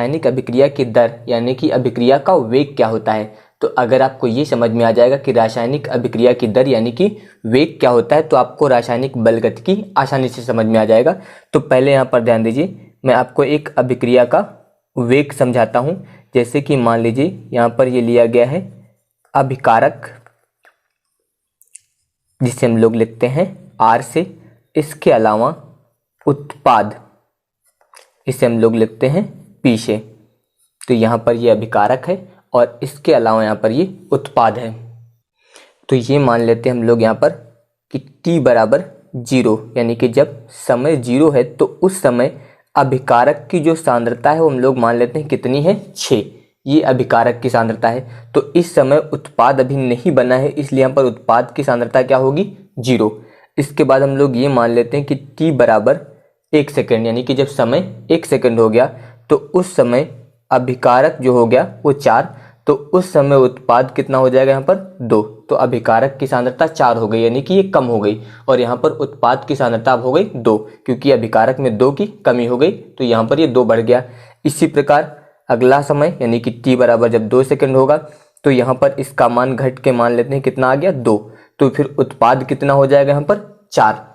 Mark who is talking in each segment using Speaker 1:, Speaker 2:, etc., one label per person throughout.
Speaker 1: रासायनिक अभिक्रिया की दर यानी कि अभिक्रिया का वेग क्या होता है। तो अगर आपको ये समझ में आ जाएगा कि रासायनिक अभिक्रिया की दर यानी कि वेग क्या होता है, तो आपको रासायनिक बलगतिकी आसानी से समझ में आ जाएगा। तो पहले यहाँ पर ध्यान दीजिए, मैं आपको एक अभिक्रिया का वेग समझाता हूँ। जैसे कि मान लीजिए यहाँ पर ये लिया गया है अभिकारक, जिसे हम लोग लिखते हैं R से। इसके अलावा उत्पाद, इसे हम लोग लिखते हैं P से। तो यहाँ पर ये अभिकारक है और इसके अलावा यहाँ पर ये उत्पाद है। तो ये मान लेते हैं हम लोग यहाँ पर कि t बराबर 0, यानी कि जब समय 0 है तो उस समय अभिकारक की जो सांद्रता है वो हम लोग मान लेते हैं कितनी है, 6। ये अभिकारक की सांद्रता है। तो इस समय उत्पाद अभी नहीं बना है, इसलिए यहाँ पर उत्पाद की सांद्रता क्या होगी, 0। इसके बाद हम लोग ये मान लेते हैं कि t बराबर 1 सेकेंड, यानी कि जब समय 1 सेकेंड हो गया तो उस समय अभिकारक जो हो गया वो 4, तो उस समय उत्पाद कितना हो जाएगा यहाँ पर 2। तो अभिकारक की सांद्रता 4 हो गई, यानी कि ये कम हो गई, और यहाँ पर उत्पाद की सांद्रता अब हो गई 2, क्योंकि अभिकारक में 2 की कमी हो गई, तो यहाँ पर ये 2 बढ़ गया। इसी प्रकार अगला समय यानी कि t बराबर जब 2 सेकेंड होगा तो यहाँ पर इसका मान घट के मान लेते हैं कितना आ गया, 2। तो फिर उत्पाद कितना हो जाएगा यहाँ पर 4।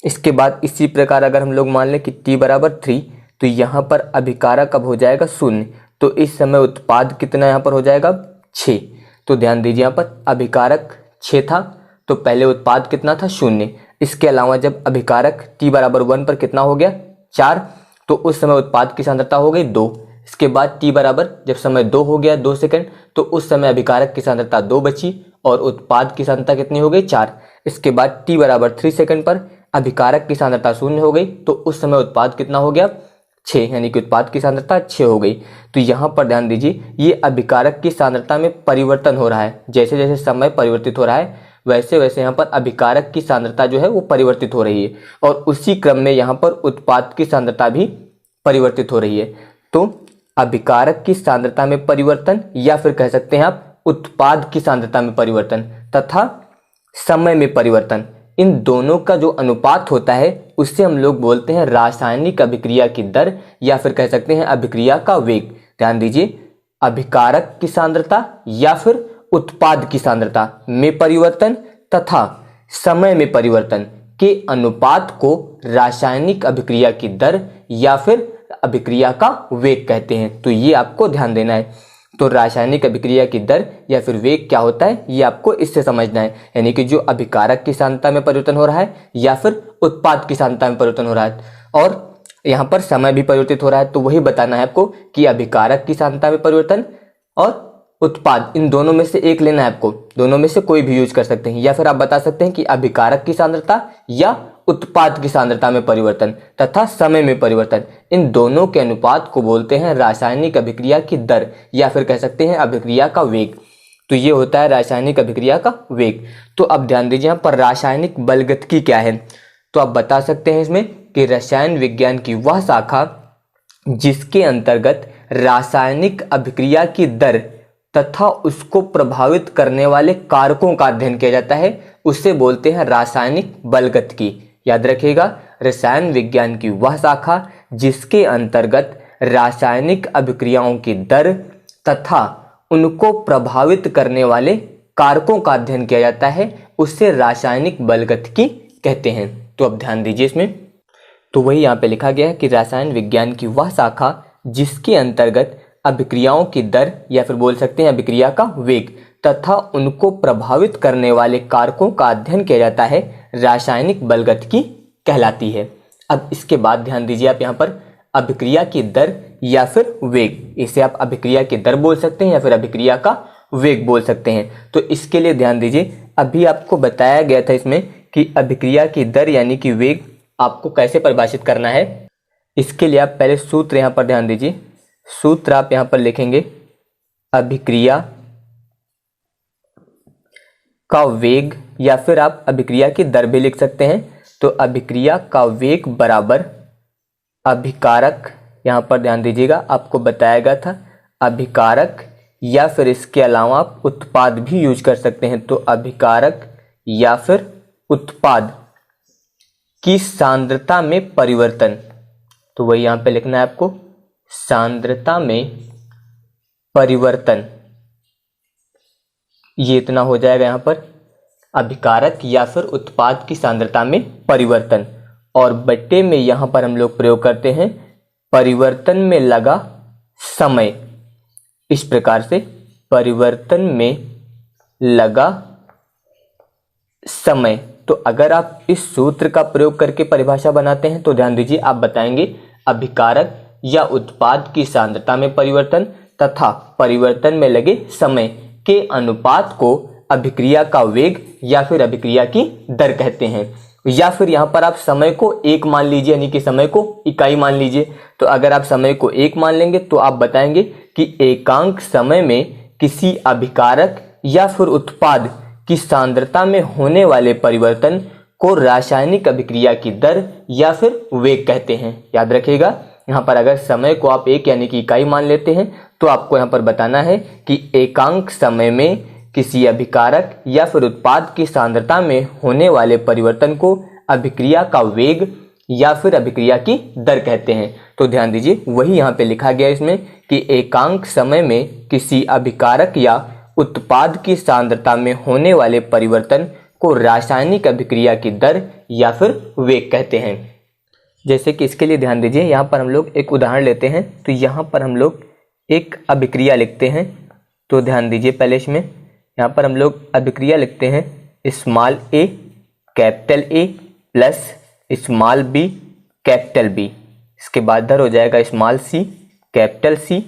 Speaker 1: इसके बाद इसी प्रकार अगर हम लोग मान लें कि t बराबर 3, तो यहाँ पर अभिकारक अब हो जाएगा 0। तो इस समय उत्पाद कितना यहाँ पर हो जाएगा, 6। तो ध्यान दीजिए यहाँ पर अभिकारक 6 था तो पहले उत्पाद कितना था, 0। इसके अलावा जब अभिकारक t बराबर 1 पर कितना हो गया, 4, तो उस समय उत्पाद की सांद्रता हो गई 2। इसके बाद t बराबर जब समय 2 हो गया, 2 सेकेंड, तो उस समय अभिकारक की सांद्रता 2 बची और उत्पाद की सांद्रता कितनी हो गई, 4। इसके बाद t बराबर 3 सेकेंड पर अभिकारक की सांद्रता 0 हो गई, तो उस समय उत्पाद कितना हो गया, 6, यानी कि उत्पाद की सांद्रता 6 हो गई। तो यहाँ पर ध्यान दीजिए, ये अभिकारक की सांद्रता में परिवर्तन हो रहा है। जैसे जैसे समय परिवर्तित हो रहा है वैसे वैसे यहाँ पर अभिकारक की सांद्रता जो है वो परिवर्तित हो रही है, और उसी क्रम में यहाँ पर उत्पाद की सांद्रता भी परिवर्तित हो रही है। तो अभिकारक की सांद्रता में परिवर्तन, या फिर कह सकते हैं आप उत्पाद की सांद्रता में परिवर्तन तथा समय में परिवर्तन, इन दोनों का जो अनुपात होता है उससे हम लोग बोलते हैं रासायनिक अभिक्रिया की दर, या फिर कह सकते हैं अभिक्रिया का वेग। ध्यान दीजिए, अभिकारक की सांद्रता या फिर उत्पाद की सांद्रता में परिवर्तन तथा समय में परिवर्तन के अनुपात को रासायनिक अभिक्रिया की दर या फिर अभिक्रिया का वेग कहते हैं। तो ये आपको ध्यान देना है। तो रासायनिक अभिक्रिया की दर या फिर वेग क्या होता है, ये आपको इससे समझना है, यानी कि जो अभिकारक की सांद्रता में परिवर्तन हो रहा है या फिर उत्पाद की सांद्रता में परिवर्तन हो रहा है, और यहाँ पर समय भी परिवर्तित हो रहा है। तो वही बताना है आपको कि अभिकारक की सांद्रता में परिवर्तन और उत्पाद, इन दोनों में से एक लेना है आपको। दोनों में से कोई भी यूज कर सकते हैं, या फिर आप बता सकते हैं कि अभिकारक की सांद्रता या उत्पाद की सांद्रता में परिवर्तन तथा समय में परिवर्तन, इन दोनों के अनुपात को बोलते हैं रासायनिक अभिक्रिया की दर, या फिर कह सकते हैं अभिक्रिया का वेग। तो ये होता है रासायनिक अभिक्रिया का वेग। तो अब ध्यान दीजिए यहाँ पर रासायनिक बलगतिकी क्या है। तो आप बता सकते हैं इसमें कि रसायन विज्ञान की वह शाखा जिसके अंतर्गत रासायनिक अभिक्रिया की दर तथा उसको प्रभावित करने वाले कारकों का अध्ययन किया जाता है, उसे बोलते हैं रासायनिक बलगतिकी। याद रखिएगा, रसायन विज्ञान की वह शाखा जिसके अंतर्गत रासायनिक अभिक्रियाओं की दर तथा उनको प्रभावित करने वाले कारकों का अध्ययन किया जाता है, उससे रासायनिक बलगतिकी कहते हैं। तो अब ध्यान दीजिए इसमें, तो वही यहाँ पे लिखा गया है कि रसायन विज्ञान की वह शाखा जिसके अंतर्गत अभिक्रियाओं की दर या फिर बोल सकते हैं अभिक्रिया का वेग तथा उनको प्रभावित करने वाले कारकों का अध्ययन किया जाता है, रासायनिक बलगतिकी कहलाती है। अब इसके बाद ध्यान दीजिए आप यहाँ पर अभिक्रिया की दर या फिर वेग, इसे आप अभिक्रिया की दर बोल सकते हैं या फिर अभिक्रिया का वेग बोल सकते हैं। तो इसके लिए ध्यान दीजिए, अभी आपको बताया गया था इसमें कि अभिक्रिया की दर यानी कि वेग आपको कैसे परिभाषित करना है। इसके लिए आप पहले सूत्र यहाँ पर ध्यान दीजिए, सूत्र आप यहाँ पर लिखेंगे अभिक्रिया का वेग, या फिर आप अभिक्रिया की दर भी लिख सकते हैं। तो अभिक्रिया का वेग बराबर अभिकारक, यहाँ पर ध्यान दीजिएगा आपको बताया गया था अभिकारक, या फिर इसके अलावा आप उत्पाद भी यूज कर सकते हैं। तो अभिकारक या फिर उत्पाद की सांद्रता में परिवर्तन, तो वही यहाँ पे लिखना है आपको सांद्रता में परिवर्तन, ये इतना हो जाएगा यहाँ पर अभिकारक या फिर उत्पाद की सांद्रता में परिवर्तन, और बट्टे में यहाँ पर हम लोग प्रयोग करते हैं परिवर्तन में लगा समय। इस प्रकार से परिवर्तन में लगा समय। तो अगर आप इस सूत्र का प्रयोग करके परिभाषा बनाते हैं तो ध्यान दीजिए, आप बताएंगे अभिकारक या उत्पाद की सांद्रता में परिवर्तन तथा परिवर्तन में लगे समय के अनुपात को अभिक्रिया का वेग या फिर अभिक्रिया की दर कहते हैं। या फिर यहाँ पर आप समय को एक मान लीजिए, यानी कि समय को इकाई मान लीजिए। तो अगर आप समय को एक मान लेंगे तो आप बताएंगे कि एकांक समय में किसी अभिकारक या फिर उत्पाद की सांद्रता में होने वाले परिवर्तन को रासायनिक अभिक्रिया की दर या फिर वेग कहते हैं। याद रखिएगा, यहाँ पर अगर समय को आप एक यानी कि इकाई मान लेते हैं तो आपको यहाँ पर बताना है कि एकांक समय में किसी अभिकारक या फिर उत्पाद की सांद्रता में होने वाले परिवर्तन को अभिक्रिया का वेग या फिर अभिक्रिया की दर कहते हैं। तो ध्यान दीजिए, वही यहाँ पे लिखा गया इसमें कि एकांक समय में किसी अभिकारक या उत्पाद की सांद्रता में होने वाले परिवर्तन को रासायनिक अभिक्रिया की दर या फिर वेग कहते हैं। जैसे कि इसके लिए ध्यान दीजिए, यहाँ पर हम लोग एक उदाहरण लेते हैं। तो यहाँ पर हम लोग एक अभिक्रिया लिखते हैं। तो ध्यान दीजिए, पहले इसमें यहाँ पर हम लोग अभिक्रिया लिखते हैं small A capital A plus small B capital B. इसके बाद इधर हो जाएगा small C capital C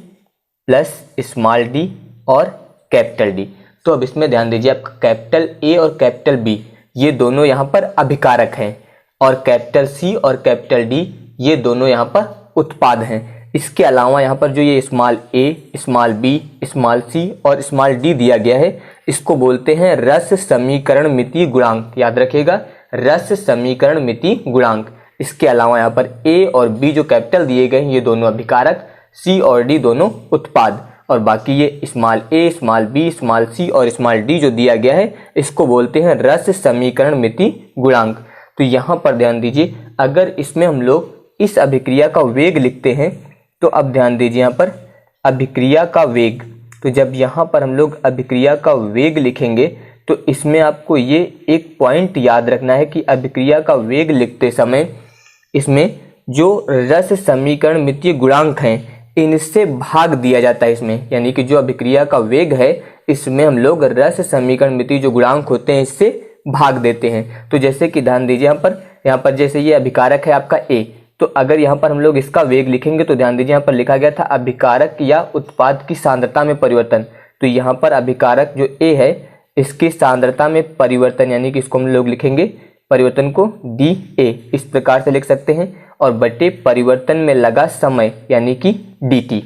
Speaker 1: plus small D और कैपिटल डी। तो अब इसमें ध्यान दीजिए, आपका कैपिटल ए और कैपिटल बी ये दोनों यहाँ पर अभिकारक हैं और कैपिटल सी और कैपिटल डी ये दोनों यहाँ पर उत्पाद हैं। इसके अलावा यहाँ पर जो ये स्मॉल ए, स्मॉल बी, स्मॉल सी और स्मॉल डी दिया गया है, इसको बोलते हैं रस समीकरण मिति गुणांक। याद रखिएगा, रस समीकरण मिति गुणांक। इसके अलावा यहाँ पर ए और बी जो कैपिटल दिए गए ये दोनों अभिकारक, सी और डी दोनों उत्पाद, और बाकी ये स्मॉल ए, स्मॉल बी, स्मॉल सी और स्मॉल डी जो दिया गया है इसको बोलते हैं रस समीकरण मिति गुणांक। तो यहाँ पर ध्यान दीजिए, अगर इसमें हम लोग इस अभिक्रिया का वेग लिखते हैं तो अब ध्यान दीजिए यहाँ पर अभिक्रिया का वेग। तो जब यहाँ पर हम लोग अभिक्रिया का वेग लिखेंगे तो इसमें आपको ये एक पॉइंट याद रखना है कि अभिक्रिया का वेग लिखते समय इसमें जो रस समीकरण मितीय गुणांक हैं इनसे भाग दिया जाता है इसमें, यानी कि जो अभिक्रिया का वेग है इसमें हम लोग रस समीकरण मितीय जो गुणांक होते हैं इससे भाग देते हैं। तो जैसे कि ध्यान दीजिए, यहाँ पर जैसे ये अभिकारक है आपका ए, तो अगर यहाँ पर हम लोग इसका वेग लिखेंगे तो ध्यान दीजिए यहाँ पर लिखा गया था अभिकारक या उत्पाद की सांद्रता में परिवर्तन। तो यहाँ पर अभिकारक जो ए है इसकी सांद्रता में परिवर्तन, यानी कि इसको हम लोग लिखेंगे परिवर्तन को डी ए, इस प्रकार से लिख सकते हैं, और बटे परिवर्तन में लगा समय यानी कि डी टी,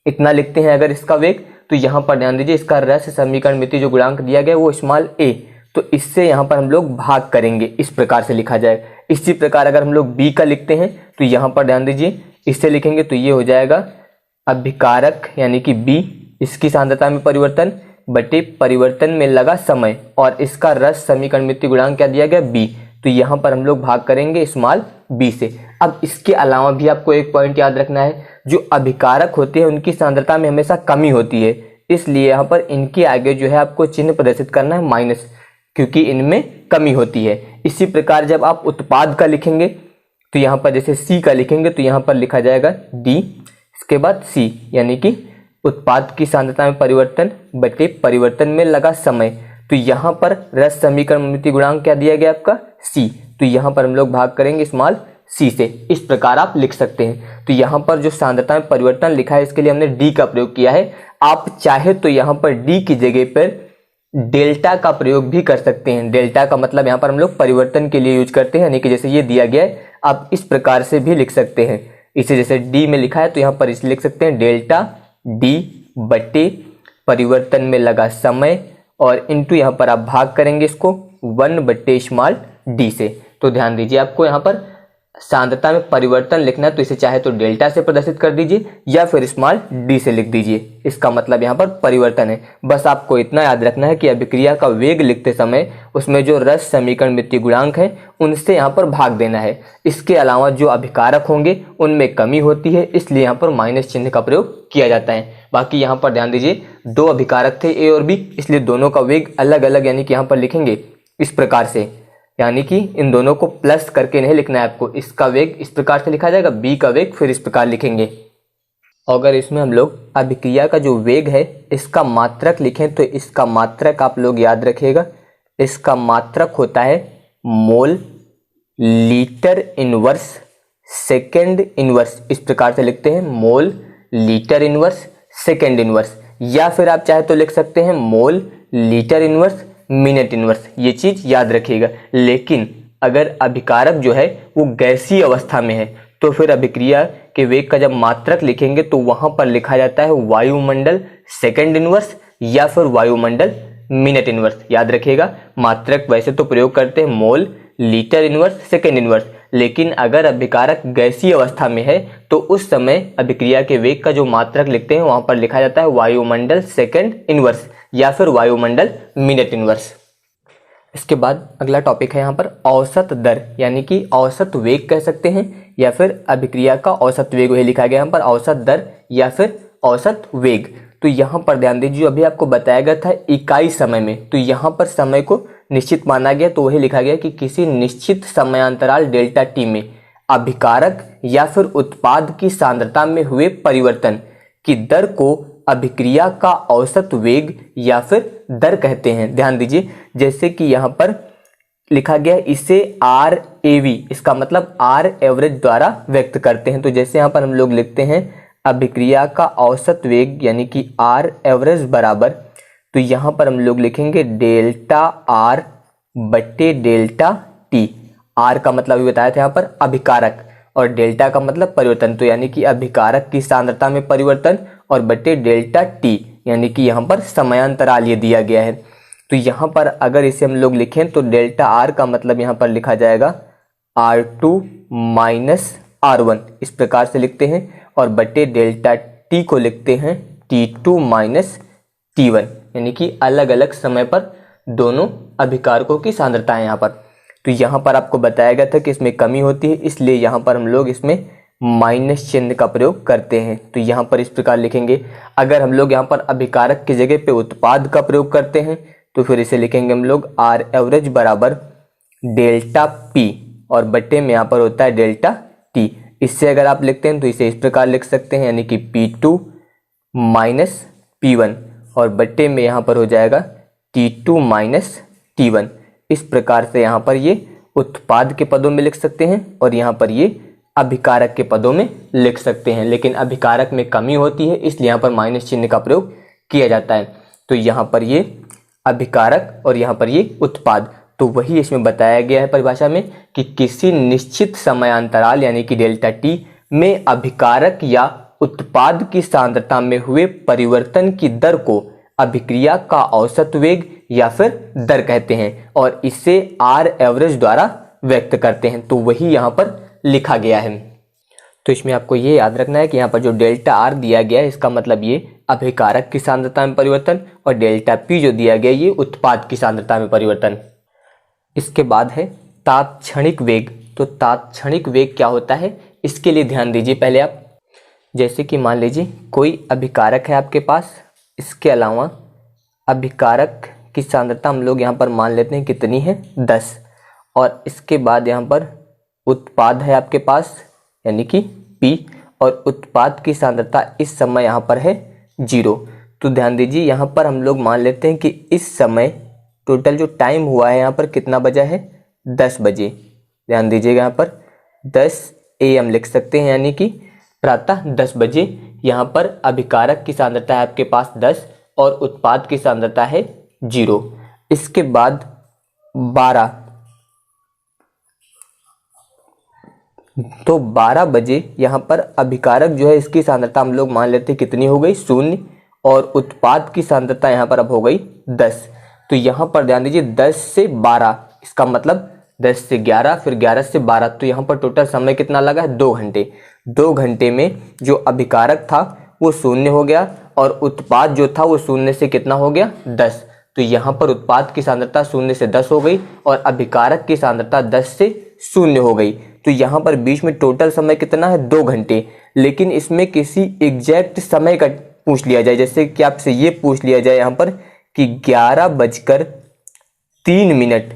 Speaker 1: इतना लिखते हैं अगर इसका वेग। तो यहाँ पर ध्यान दीजिए, इसका रस समीकरण मिति जो गुणांक दिया गया है वो स्मॉल ए, तो इससे यहाँ पर हम लोग भाग करेंगे, इस प्रकार से लिखा जाए। इसी प्रकार अगर हम लोग बी का लिखते हैं तो यहाँ पर ध्यान दीजिए, इससे लिखेंगे तो ये हो जाएगा अभिकारक यानी कि बी, इसकी सांद्रता में परिवर्तन बटे परिवर्तन में लगा समय, और इसका रस समीकरण मिति गुणांक क्या दिया गया बी, तो यहाँ पर हम लोग भाग करेंगे स्मॉल बी से। अब इसके अलावा भी आपको एक पॉइंट याद रखना है, जो अभिकारक होते हैं उनकी सांद्रता में हमेशा कमी होती है, इसलिए यहाँ पर इनके आगे जो है आपको चिन्ह प्रदर्शित करना है माइनस, क्योंकि इनमें कमी होती है। इसी प्रकार जब आप उत्पाद का लिखेंगे तो यहाँ पर जैसे सी का लिखेंगे तो यहाँ पर लिखा जाएगा डी, इसके बाद सी, यानी कि उत्पाद की सांद्रता में परिवर्तन बटे परिवर्तन में लगा समय। तो यहाँ पर रस समीकरण मिति गुणांक क्या दिया गया आपका सी, तो यहाँ पर हम लोग भाग करेंगे स्मॉल सी से, इस प्रकार आप लिख सकते हैं। तो यहाँ पर जो सांद्रता में परिवर्तन लिखा है इसके लिए हमने डी का प्रयोग किया है। आप चाहे तो यहाँ पर डी की जगह पर डेल्टा का प्रयोग भी कर सकते हैं। डेल्टा का मतलब यहाँ पर हम लोग परिवर्तन के लिए यूज करते हैं, यानी कि जैसे ये दिया गया है आप इस प्रकार से भी लिख सकते हैं। इसे जैसे डी में लिखा है तो यहाँ पर इसे लिख सकते हैं डेल्टा डी बटे परिवर्तन में लगा समय, और इनटू यहाँ पर आप भाग करेंगे इसको 1 बटे स्मॉल डी से। तो ध्यान दीजिए, आपको यहाँ पर सांद्रता में परिवर्तन लिखना है तो इसे चाहे तो डेल्टा से प्रदर्शित कर दीजिए या फिर स्मॉल डी से लिख दीजिए। इसका मतलब यहाँ पर परिवर्तन है। बस आपको इतना याद रखना है कि अभिक्रिया का वेग लिखते समय उसमें जो रस समीकरण मितीय गुणांक है उनसे यहाँ पर भाग देना है। इसके अलावा जो अभिकारक होंगे उनमें कमी होती है, इसलिए यहाँ पर माइनस चिन्ह का प्रयोग किया जाता है। बाकी यहाँ पर ध्यान दीजिए, दो अभिकारक थे ए और बी, इसलिए दोनों का वेग अलग अलग यानी कि यहाँ पर लिखेंगे इस प्रकार से, यानी कि इन दोनों को प्लस करके नहीं लिखना है आपको। इसका वेग इस प्रकार से लिखा जाएगा, बी का वेग फिर इस प्रकार लिखेंगे। अगर इसमें हम लोग अभिक्रिया का जो वेग है इसका मात्रक लिखें तो इसका मात्रक आप लोग याद रखिएगा, इसका मात्रक होता है mole litre inverse second inverse. इस प्रकार से लिखते हैं mole litre inverse second inverse, या फिर आप चाहे तो लिख सकते हैं mole litre inverse minute inverse. ये चीज याद रखिएगा। लेकिन अगर अभिकारक जो है वो गैसीय अवस्था में है तो फिर अभिक्रिया के वेग का जब मात्रक लिखेंगे तो वहां पर लिखा जाता है वायुमंडल सेकंड इनवर्स या फिर वायुमंडल मिनट इनवर्स। याद रखिएगा, मात्रक वैसे तो प्रयोग करते हैं mole litre inverse second inverse, लेकिन अगर अभिकारक गैसीय अवस्था में है तो उस समय अभिक्रिया के वेग का जो मात्रक लिखते हैं वहां पर लिखा जाता है वायुमंडल सेकंड इनवर्स या फिर वायुमंडल मिनट इनवर्स। इसके बाद अगला टॉपिक है यहाँ पर औसत दर, यानी कि औसत वेग कह सकते हैं या फिर अभिक्रिया का औसत वेग वही लिखा गया यहाँ पर औसत दर या फिर औसत वेग। तो यहाँ पर ध्यान दीजिए, अभी आपको बताया गया था इकाई समय में, तो यहाँ पर समय को निश्चित माना गया तो वही लिखा गया कि किसी निश्चित समयांतराल डेल्टा टी में अभिकारक या फिर उत्पाद की सांद्रता में हुए परिवर्तन की दर को अभिक्रिया का औसत वेग या फिर दर कहते हैं। ध्यान दीजिए, जैसे कि यहाँ पर लिखा गया इसे आर ए वी, इसका मतलब आर एवरेज द्वारा व्यक्त करते हैं। तो जैसे यहाँ पर हम लोग लिखते हैं अभिक्रिया का औसत वेग यानी कि आर एवरेज बराबर, तो यहाँ पर हम लोग लिखेंगे डेल्टा आर बटे डेल्टा टी। आर का मतलब भी बताया था यहाँ पर अभिकारक और डेल्टा का मतलब परिवर्तन, तो यानी कि अभिकारक की सांद्रता में परिवर्तन और बटे डेल्टा टी यानी कि यहाँ पर समयांतराल ये दिया गया है। तो यहाँ पर अगर इसे हम लोग लिखें तो डेल्टा आर का मतलब यहाँ पर लिखा जाएगा R2 माइनस R1, इस प्रकार से लिखते हैं, और बटे डेल्टा टी को लिखते हैं T2 माइनस T1, यानी कि अलग अलग समय पर दोनों अभिकारकों की सांद्रता है यहाँ पर। तो यहाँ पर आपको बताया गया था कि इसमें कमी होती है, इसलिए यहाँ पर हम लोग इसमें माइनस चिन्ह का प्रयोग करते हैं। तो यहाँ पर इस प्रकार लिखेंगे। अगर हम लोग यहाँ पर अभिकारक की जगह पे उत्पाद का प्रयोग करते हैं तो फिर इसे लिखेंगे हम लोग आर एवरेज बराबर डेल्टा पी और बटे में यहाँ पर होता है डेल्टा टी। इससे अगर आप लिखते हैं तो इसे इस प्रकार लिख सकते हैं, यानी कि P2 माइनस P1 और बटे में यहाँ पर हो जाएगा T2 माइनस T1। इस प्रकार से यहाँ पर ये उत्पाद के पदों में लिख सकते हैं और यहाँ पर ये अभिकारक के पदों में लिख सकते हैं, लेकिन अभिकारक में कमी होती है इसलिए यहाँ पर माइनस चिन्ह का प्रयोग किया जाता है। तो यहाँ पर ये अभिकारक और यहाँ पर ये उत्पाद, तो वही इसमें बताया गया है परिभाषा में कि किसी निश्चित समयांतराल यानी कि डेल्टा टी में अभिकारक या उत्पाद की सांद्रता में हुए परिवर्तन की दर को अभिक्रिया का औसत वेग या फिर दर कहते हैं और इसे आर एवरेज द्वारा व्यक्त करते हैं। तो वही यहाँ पर लिखा गया है। तो इसमें आपको ये याद रखना है कि यहाँ पर जो डेल्टा आर दिया गया है इसका मतलब ये अभिकारक की सांद्रता में परिवर्तन और डेल्टा पी जो दिया गया ये उत्पाद की सांद्रता में परिवर्तन। इसके बाद है तात्क्षणिक वेग। तो तात्क्षणिक वेग क्या होता है इसके लिए ध्यान दीजिए पहले आप। जैसे कि मान लीजिए कोई अभिकारक है आपके पास, इसके अलावा अभिकारक की सांद्रता हम लोग यहाँ पर मान लेते हैं कितनी है 10, और इसके बाद यहाँ पर उत्पाद है आपके पास यानी कि P और उत्पाद की सांद्रता इस समय यहाँ पर है 0। तो ध्यान दीजिए यहाँ पर हम लोग मान लेते हैं कि इस समय टोटल जो टाइम हुआ है यहाँ पर कितना बजा है 10 बजे। ध्यान दीजिएगा यहाँ पर 10 AM लिख सकते हैं, यानी कि प्रातः 10 बजे यहाँ पर अभिकारक की सांद्रता है आपके पास 10 और उत्पाद की सांद्रता है 0। इसके बाद 12, तो 12 बजे यहाँ पर अभिकारक जो है इसकी सांद्रता हम लोग मान लेते हैं कितनी हो गई 0 और उत्पाद की सांद्रता यहाँ पर अब हो गई 10। तो यहाँ पर ध्यान दीजिए 10 से 12 इसका मतलब 10 से 11, फिर 11 से 12, तो यहाँ पर टोटल समय कितना लगा है? 2 घंटे। 2 घंटे में जो अभिकारक था वो शून्य हो गया और उत्पाद जो था वो शून्य से कितना हो गया? 10। तो यहाँ पर उत्पाद की सांद्रता शून्य से 10 हो गई और अभिकारक की सांद्रता 10 से शून्य हो गई। तो यहाँ पर बीच में टोटल समय कितना है? 2 घंटे। लेकिन इसमें किसी एग्जैक्ट समय का पूछ लिया जाए, जैसे कि आपसे ये पूछ लिया जाए यहाँ पर कि 11:03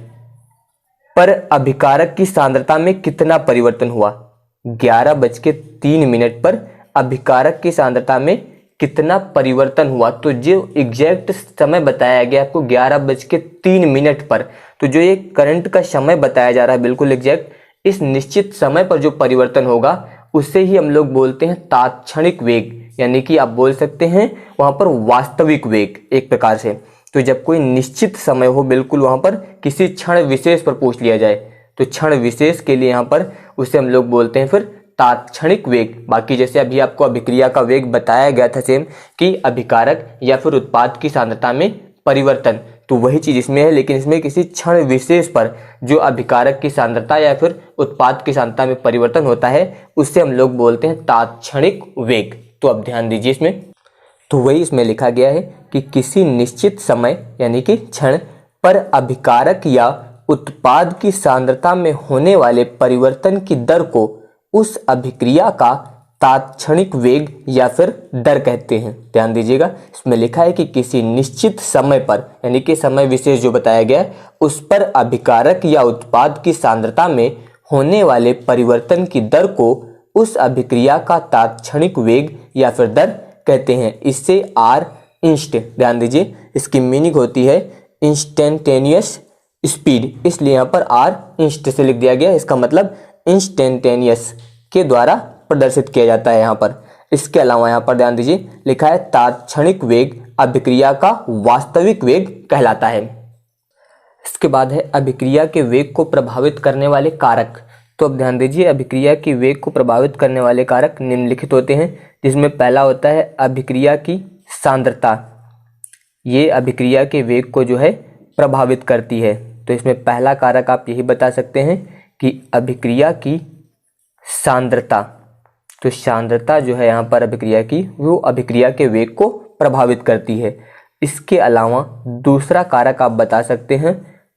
Speaker 1: पर अभिकारक की सांद्रता में कितना परिवर्तन हुआ। 11:03 पर अभिकारक की सांद्रता में कितना परिवर्तन हुआ। तो जो एग्जैक्ट समय बताया गया आपको 11:03 पर, तो जो ये करंट का समय बताया जा रहा है बिल्कुल एग्जैक्ट, इस निश्चित समय पर जो परिवर्तन होगा उसे ही हम लोग बोलते हैं तात्क्षणिक वेग, यानी कि आप बोल सकते हैं वहां पर वास्तविक वेग एक प्रकार से। तो जब कोई निश्चित समय हो बिल्कुल वहां पर किसी क्षण विशेष पर पूछ लिया जाए, तो क्षण विशेष के लिए यहाँ पर उसे हम लोग बोलते हैं फिर तात्क्षणिक वेग। बाकी जैसे अभी आपको अभिक्रिया का वेग बताया गया था सेम कि अभिकारक या फिर उत्पाद की सांद्रता में परिवर्तन, तो वही चीज इसमें है, लेकिन इसमें किसी क्षण विशेष पर जो अभिकारक की सांद्रता या फिर उत्पाद की सांद्रता में परिवर्तन होता है उससे हम लोग बोलते हैं तात्क्षणिक वेग। तो अब ध्यान दीजिए इसमें, तो वही इसमें लिखा गया है कि किसी निश्चित समय यानी कि क्षण पर अभिकारक या उत्पाद की सांद्रता में होने वाले परिवर्तन की दर को उस अभिक्रिया का तात्क्षणिक वेग या फिर दर कहते हैं। ध्यान दीजिएगा, इसमें लिखा है कि किसी निश्चित समय पर यानी कि समय विशेष जो बताया गया उस पर अभिकारक या उत्पाद की सांद्रता में होने वाले परिवर्तन की दर को उस अभिक्रिया का तात्क्षणिक वेग या फिर दर कहते हैं। इससे आर इंस्ट, ध्यान दीजिए इसकी मीनिंग होती है इंस्टेंटेनियस स्पीड, इसलिए यहाँ पर आर इंस्ट से लिख दिया गया। इसका मतलब इंस्टेंटेनियस के द्वारा प्रदर्शित किया जाता है यहाँ पर। इसके अलावा यहाँ पर ध्यान दीजिए लिखा है तात्क्षणिक वेग अभिक्रिया का वास्तविक वेग कहलाता है। इसके बाद है अभिक्रिया के वेग को प्रभावित करने वाले कारक। तो अब ध्यान दीजिए अभिक्रिया की वेग को प्रभावित करने वाले कारक निम्नलिखित होते हैं, जिसमें पहला होता है अभिक्रिया की सांद्रता। ये अभिक्रिया के वेग को जो है प्रभावित करती है। तो इसमें पहला कारक आप यही बता सकते हैं कि अभिक्रिया की सांद्रता। तो सांद्रता जो है यहाँ पर अभिक्रिया की, वो अभिक्रिया के वेग को प्रभावित करती है। इसके अलावा दूसरा कारक आप बता सकते हैं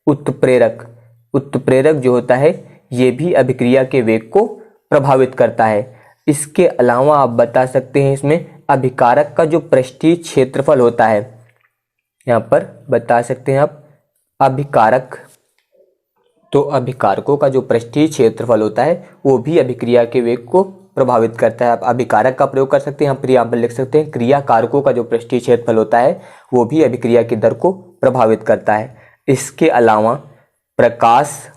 Speaker 1: उत्प्रेरक। उत्प्रेरक जो होता है ये भी अभिक्रिया के वेग को प्रभावित करता है। इसके अलावा आप बता सकते हैं इसमें अभिकारक का जो पृष्ठीय क्षेत्रफल होता है, यहाँ पर बता सकते हैं आप अभिकारक। तो अभिकारकों का जो पृष्ठीय क्षेत्रफल होता है वो भी अभिक्रिया के वेग को प्रभावित करता है। आप अभिकारक का प्रयोग कर सकते हैं, यहाँ पर यहाँ पर लिख सकते हैं क्रिया कारकों का जो पृष्ठीय क्षेत्रफल होता है वो भी अभिक्रिया की दर को प्रभावित करता है। इसके अलावा प्रकाश,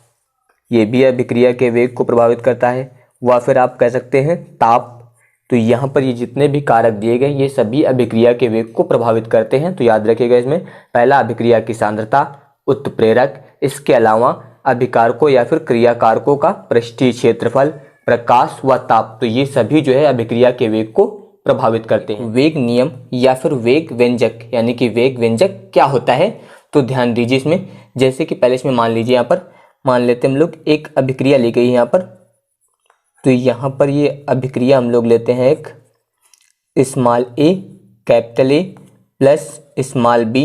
Speaker 1: ये भी अभिक्रिया के वेग को प्रभावित करता है। व फिर आप कह सकते हैं ताप। तो यहाँ पर ये जितने भी कारक दिए गए ये सभी अभिक्रिया के वेग को प्रभावित करते हैं। तो याद रखिएगा इसमें पहला अभिक्रिया की सांद्रता, उत्प्रेरक, इसके अलावा अभिकारकों या फिर क्रियाकारकों का पृष्ठीय क्षेत्रफल, प्रकाश व ताप। तो ये सभी जो है अभिक्रिया के वेग को प्रभावित करते हैं। वेग नियम या फिर वेग व्यंजक, यानी कि वेग व्यंजक क्या होता है, तो ध्यान दीजिए इसमें। जैसे कि पहले इसमें मान लीजिए, यहाँ पर मान लेते हैं हम लोग एक अभिक्रिया ली गई है यहाँ पर। तो यहाँ पर ये अभिक्रिया हम लोग लेते हैं एक small A capital A plus small B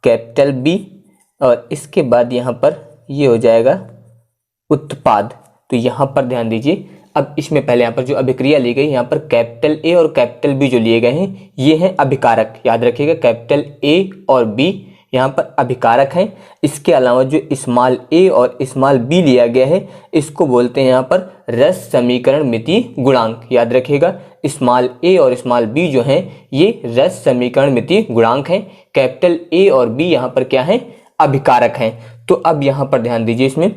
Speaker 1: capital B, और इसके बाद यहाँ पर ये हो जाएगा उत्पाद। तो यहाँ पर ध्यान दीजिए, अब इसमें पहले यहाँ पर जो अभिक्रिया ली गई यहाँ पर कैपिटल ए और कैपिटल बी जो लिए गए हैं ये हैं अभिकारक। याद रखिएगा कैपिटल ए और बी यहाँ पर अभिकारक हैं। इसके अलावा जो स्मॉल ए और स्मॉल बी लिया गया है इसको बोलते हैं यहाँ पर रस समीकरण मितीय गुणांक। याद रखिएगा स्मॉल ए और स्मॉल बी जो हैं ये रस समीकरण मितीय गुणांक हैं। कैपिटल ए और बी यहाँ पर क्या है, अभिकारक हैं। तो अब यहाँ पर ध्यान दीजिए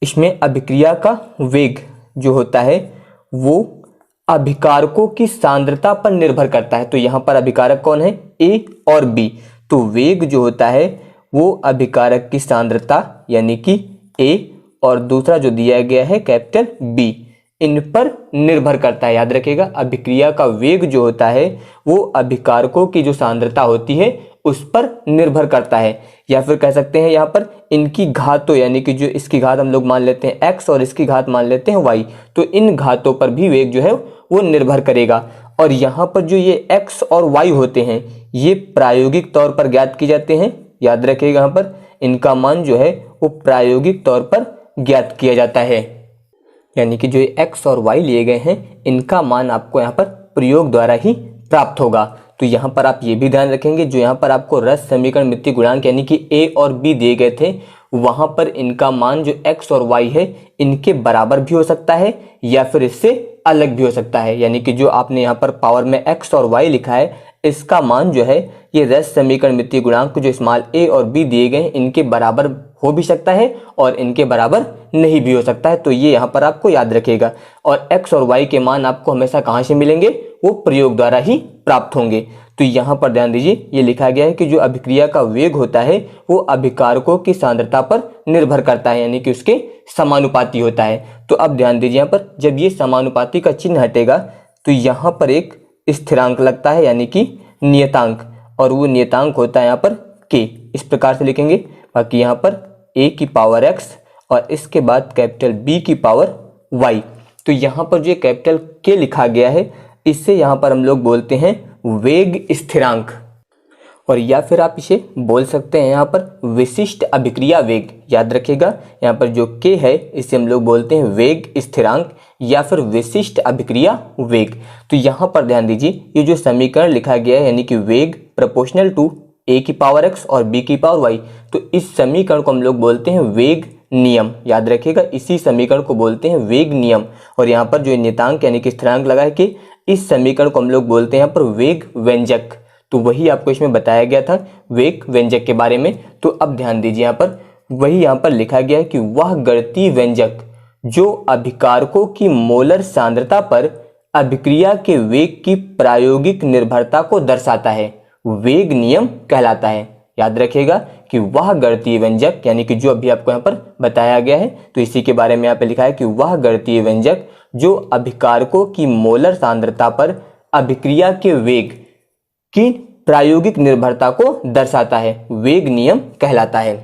Speaker 1: इसमें अभिक्रिया का वेग जो होता है वो अभिकारकों की सांद्रता पर निर्भर करता है। तो यहाँ पर अभिकारक कौन है, ए और बी। तो वेग जो होता है वो अभिकारक की सांद्रता यानी कि ए और दूसरा जो दिया गया है कैपिटल बी, इन पर निर्भर करता है। याद रखिएगा अभिक्रिया का वेग जो होता है वो अभिकारकों की जो सांद्रता होती है उस पर निर्भर करता है। या फिर कह सकते हैं यहाँ पर इनकी घातों, यानी कि जो इसकी घात हम लोग मान लेते हैं x और इसकी घात मान लेते हैं y, तो इन घातों पर भी वेग जो है वो निर्भर करेगा। और यहाँ पर जो ये x और y होते हैं ये प्रायोगिक तौर पर ज्ञात किए जाते हैं। याद रखिएगा यहाँ पर इनका मान जो है वो प्रायोगिक तौर पर ज्ञात किया जाता है, यानी कि जो x और y लिए गए हैं इनका मान आपको यहाँ पर प्रयोग द्वारा ही प्राप्त होगा। तो यहाँ पर आप ये भी ध्यान रखेंगे, जो यहाँ पर आपको रस समीकरण मिति गुणांक यानी कि a और b दिए गए थे, वहां पर इनका मान जो x और y है इनके बराबर भी हो सकता है या फिर इससे अलग भी हो सकता है। यानी कि जो आपने यहाँ पर पावर में x और y लिखा है इसका मान जो है ये रस समीकरण मिति गुणांक जो स्मॉल a और b दिए गए हैं इनके बराबर हो भी सकता है और इनके बराबर नहीं भी हो सकता है। तो ये यहाँ पर आपको याद रखिएगा। और x और y के मान आपको हमेशा कहाँ से मिलेंगे, वो प्रयोग द्वारा ही प्राप्त होंगे। तो यहाँ पर ध्यान दीजिए ये लिखा गया है कि जो अभिक्रिया का वेग होता है वो अभिकारकों की सांद्रता पर निर्भर करता है, यानी कि उसके समानुपाती होता है। तो अब ध्यान दीजिए यहाँ पर जब ये समानुपाती का चिन्ह हटेगा तो यहाँ पर एक स्थिरांक लगता है, यानी कि नियतांक, और वो नियतांक होता है यहाँ पर k। इस प्रकार से लिखेंगे। बाकी यहाँ पर a की पावर x और इसके बाद कैपिटल B की पावर y। तो यहाँ पर जो कैपिटल k लिखा गया है इससे यहाँ पर हम लोग बोलते हैं वेग स्थिरांक, और या फिर आप इसे बोल सकते हैं यहाँ पर विशिष्ट अभिक्रिया वेग। याद रखिएगा यहाँ पर जो k है इसे हम लोग बोलते हैं वेग स्थिरांक या फिर विशिष्ट अभिक्रिया वेग। तो यहाँ पर ध्यान दीजिए ये जो समीकरण लिखा गया है यानी कि वेग प्रोपोर्शनल टू a की पावर x और b की पावर y, तो इस समीकरण को हम लोग बोलते हैं वेग नियम। याद रखिएगा इसी समीकरण को बोलते हैं वेग नियम। और यहाँ पर जो नियतांक यानी कि स्थिरांक लगा है कि इस समीकरण को हम लोग बोलते हैं यहाँ पर वेग व्यंजक। तो वही आपको इसमें बताया गया था वेग व्यंजक के बारे में। तो अब ध्यान दीजिए यहाँ पर वही यहाँ पर लिखा गया है कि वह गणितीय व्यंजक जो अभिकारकों की मोलर सांद्रता पर अभिक्रिया के वेग की प्रायोगिक निर्भरता को दर्शाता है वेग नियम कहलाता है। याद रखिएगा कि वह गणितीय व्यंजक यानी कि जो अभी आपको यहाँ पर बताया गया है, तो इसी के बारे में यहाँ पे लिखा है कि वह गणितीय व्यंजक जो अभिकारकों की मोलर सांद्रता पर अभिक्रिया के वेग की प्रायोगिक निर्भरता को दर्शाता है वेग नियम कहलाता है।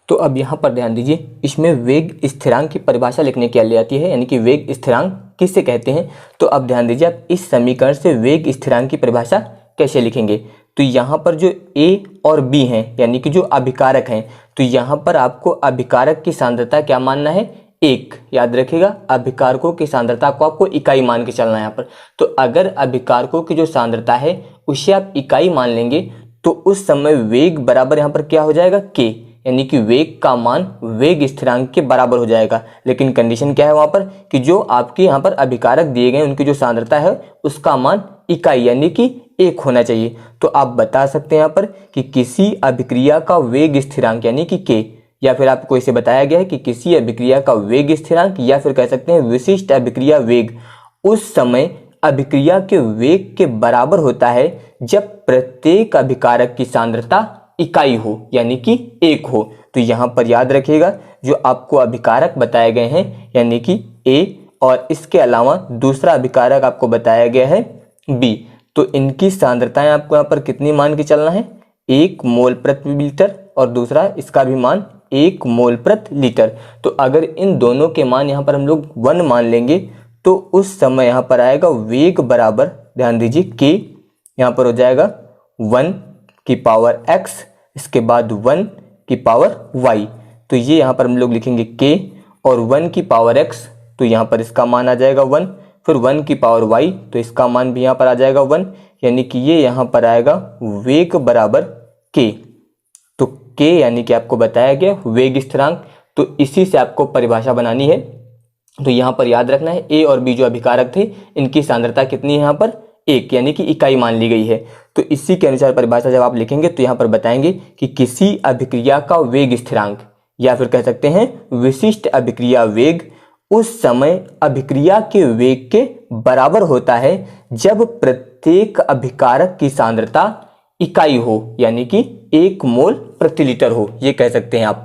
Speaker 1: तो अब यहाँ पर ध्यान दीजिए इसमें वेग स्थिरांक की परिभाषा लिखने की ले आती है, यानी कि वेग स्थिरांक किसे कहते हैं। तो अब ध्यान दीजिए आप इस समीकरण से वेग स्थिरांक की परिभाषा कैसे लिखेंगे। तो यहाँ पर जो a और b हैं यानी कि जो अभिकारक हैं, तो यहाँ पर आपको अभिकारक की सांद्रता क्या मानना है, 1। याद रखिएगा अभिकारकों की सांद्रता को आपको इकाई मान के चलना है यहाँ पर। तो अगर अभिकारकों की जो सांद्रता है उसे आप इकाई मान लेंगे तो उस समय वेग बराबर यहाँ पर क्या हो जाएगा, k, यानी कि वेग का मान वेग स्थिरांक के बराबर हो जाएगा। लेकिन कंडीशन क्या है वहां पर कि जो आपके यहाँ पर अभिकारक दिए गए उनकी जो सांद्रता है उसका मान इकाई यानी कि 1 होना चाहिए। तो आप बता सकते हैं यहाँ पर कि किसी अभिक्रिया का वेग स्थिरांक यानी कि k, या फिर आपको इसे बताया गया है कि किसी अभिक्रिया का वेग स्थिरांक या फिर कह सकते हैं विशिष्ट अभिक्रिया वेग उस समय अभिक्रिया के वेग के बराबर होता है जब प्रत्येक अभिकारक की सांद्रता इकाई हो यानी कि 1 हो। तो यहाँ पर याद रखिएगा जो आपको अभिकारक बताए गए हैं यानी कि A और इसके अलावा दूसरा अभिकारक आपको बताया गया है B, तो इनकी सांद्रताएं आपको यहाँ पर कितनी मान के चलना है, 1 मोल प्रति लीटर और दूसरा इसका भी मान 1 मोल प्रति लीटर। तो अगर इन दोनों के मान यहाँ पर हम लोग 1 मान लेंगे तो उस समय यहाँ पर आएगा वेग बराबर, ध्यान दीजिए k यहाँ पर हो जाएगा 1 की पावर x, इसके बाद 1 की पावर y। तो ये यहाँ पर हम लोग लिखेंगे k और 1 की पावर x, तो यहाँ पर इसका मान आ जाएगा 1, फिर 1 की पावर y, तो इसका मान भी यहाँ पर आ जाएगा 1, यानी कि ये यहाँ पर आएगा वेग बराबर k। तो k यानी कि आपको बताया गया वेग स्थिरांक, तो इसी से आपको परिभाषा बनानी है। तो यहाँ पर याद रखना है a और b जो अभिकारक थे इनकी सांद्रता कितनी है यहाँ पर 1 यानी कि इकाई मान ली गई है। तो इसी के अनुसार परिभाषा जब आप लिखेंगे तो यहाँ पर बताएंगे कि किसी अभिक्रिया का वेग स्थिरांक या फिर कह सकते हैं विशिष्ट अभिक्रिया वेग उस समय अभिक्रिया के वेग के बराबर होता है जब प्रत्येक अभिकारक की सांद्रता इकाई हो यानी कि 1 मोल प्रति लीटर हो, ये कह सकते हैं आप।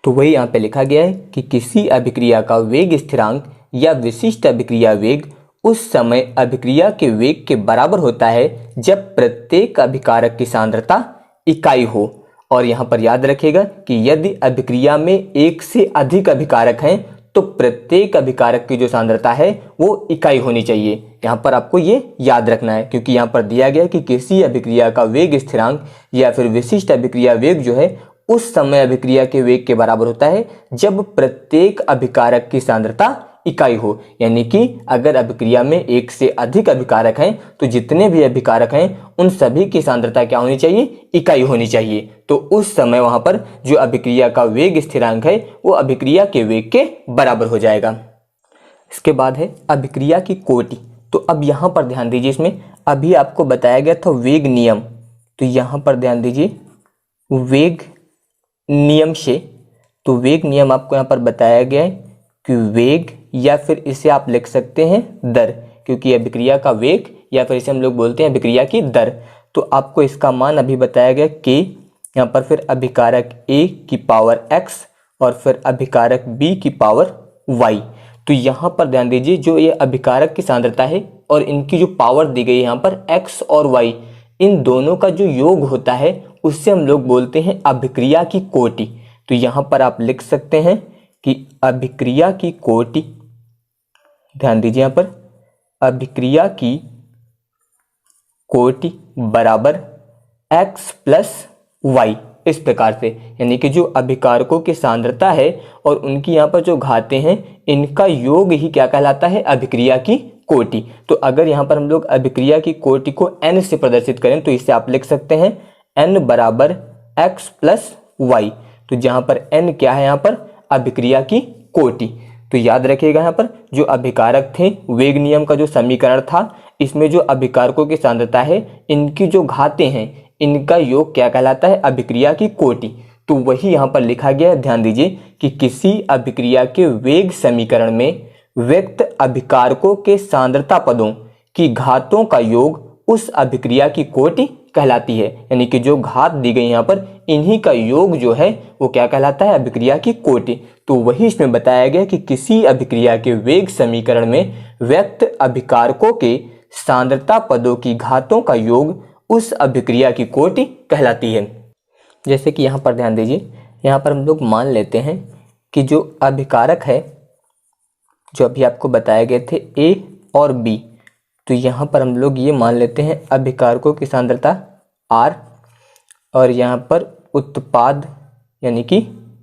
Speaker 1: तो वही यहाँ पे लिखा गया है कि किसी अभिक्रिया का वेग स्थिरांक या विशिष्ट अभिक्रिया वेग उस समय अभिक्रिया के वेग के बराबर होता है जब प्रत्येक अभिकारक की सांद्रता इकाई हो। और यहाँ पर याद रखिएगा कि यदि अभिक्रिया में एक से अधिक अभिकारक हैं तो प्रत्येक अभिकारक की जो सांद्रता है वो इकाई होनी चाहिए। यहाँ पर आपको ये याद रखना है, क्योंकि यहाँ पर दिया गया कि किसी अभिक्रिया का वेग स्थिरांक या फिर विशिष्ट अभिक्रिया वेग जो है उस समय अभिक्रिया के वेग के बराबर होता है जब प्रत्येक अभिकारक की सांद्रता इकाई हो। यानी कि अगर अभिक्रिया में एक से अधिक अभिकारक हैं तो जितने भी अभिकारक हैं उन सभी की सांद्रता क्या होनी चाहिए, इकाई होनी चाहिए। तो उस समय वहां पर जो अभिक्रिया का वेग स्थिरांक है वो अभिक्रिया के वेग के बराबर हो जाएगा। इसके बाद है अभिक्रिया की कोटि। तो अब यहाँ पर ध्यान दीजिए, इसमें अभी आपको बताया गया था वेग नियम, तो यहाँ पर ध्यान दीजिए वेग नियम से, तो वेग नियम आपको यहाँ पर बताया गया है कि वेग या फिर इसे आप लिख सकते हैं दर, क्योंकि अभिक्रिया का वेग या फिर इसे हम लोग बोलते हैं अभिक्रिया की दर। तो आपको इसका मान अभी बताया गया के, यहाँ पर फिर अभिकारक A की पावर x और फिर अभिकारक B की पावर y। तो यहाँ पर ध्यान दीजिए जो ये अभिकारक की सांद्रता है और इनकी जो पावर दी गई है यहाँ पर x और y, इन दोनों का जो योग होता है उससे हम लोग बोलते हैं अभिक्रिया की कोटि। तो यहाँ पर आप लिख सकते हैं कि अभिक्रिया की कोटि, ध्यान दीजिए यहाँ पर अभिक्रिया की कोटि बराबर x प्लस y, इस प्रकार से। यानी कि जो अभिकारकों की सांद्रता है और उनकी यहाँ पर जो घातें हैं इनका योग ही क्या कहलाता है, अभिक्रिया की कोटि। तो अगर यहाँ पर हम लोग अभिक्रिया की कोटि को n से प्रदर्शित करें तो इसे आप लिख सकते हैं n बराबर x प्लस y। तो जहाँ पर n क्या है, यहाँ पर अभिक्रिया की कोटि। तो याद रखिएगा यहाँ पर जो अभिकारक थे, वेग नियम का जो समीकरण था, इसमें जो अभिकारकों की सांद्रता है इनकी जो घातें हैं इनका योग क्या कहलाता है, अभिक्रिया की कोटि। तो वही यहाँ पर लिखा गया है। ध्यान दीजिए कि किसी अभिक्रिया के वेग समीकरण में व्यक्त अभिकारकों के सांद्रता पदों की घातों का योग उस अभिक्रिया की कोटि कहलाती है। यानी कि जो घात दी गई यहाँ पर इन्हीं का योग जो है वो क्या कहलाता है, अभिक्रिया की कोटि। तो वही इसमें बताया गया कि किसी अभिक्रिया के वेग समीकरण में व्यक्त अभिकारकों के सांद्रता पदों की घातों का योग उस अभिक्रिया की कोटि कहलाती है। जैसे कि यहाँ पर ध्यान दीजिए, यहाँ पर हम लोग मान लेते हैं कि जो अभिकारक है जो अभी आपको बताए गए थे A और B, तो यहाँ पर हम लोग ये मान लेते हैं अभिकारकों की सांद्रता R और यहाँ पर उत्पाद यानी कि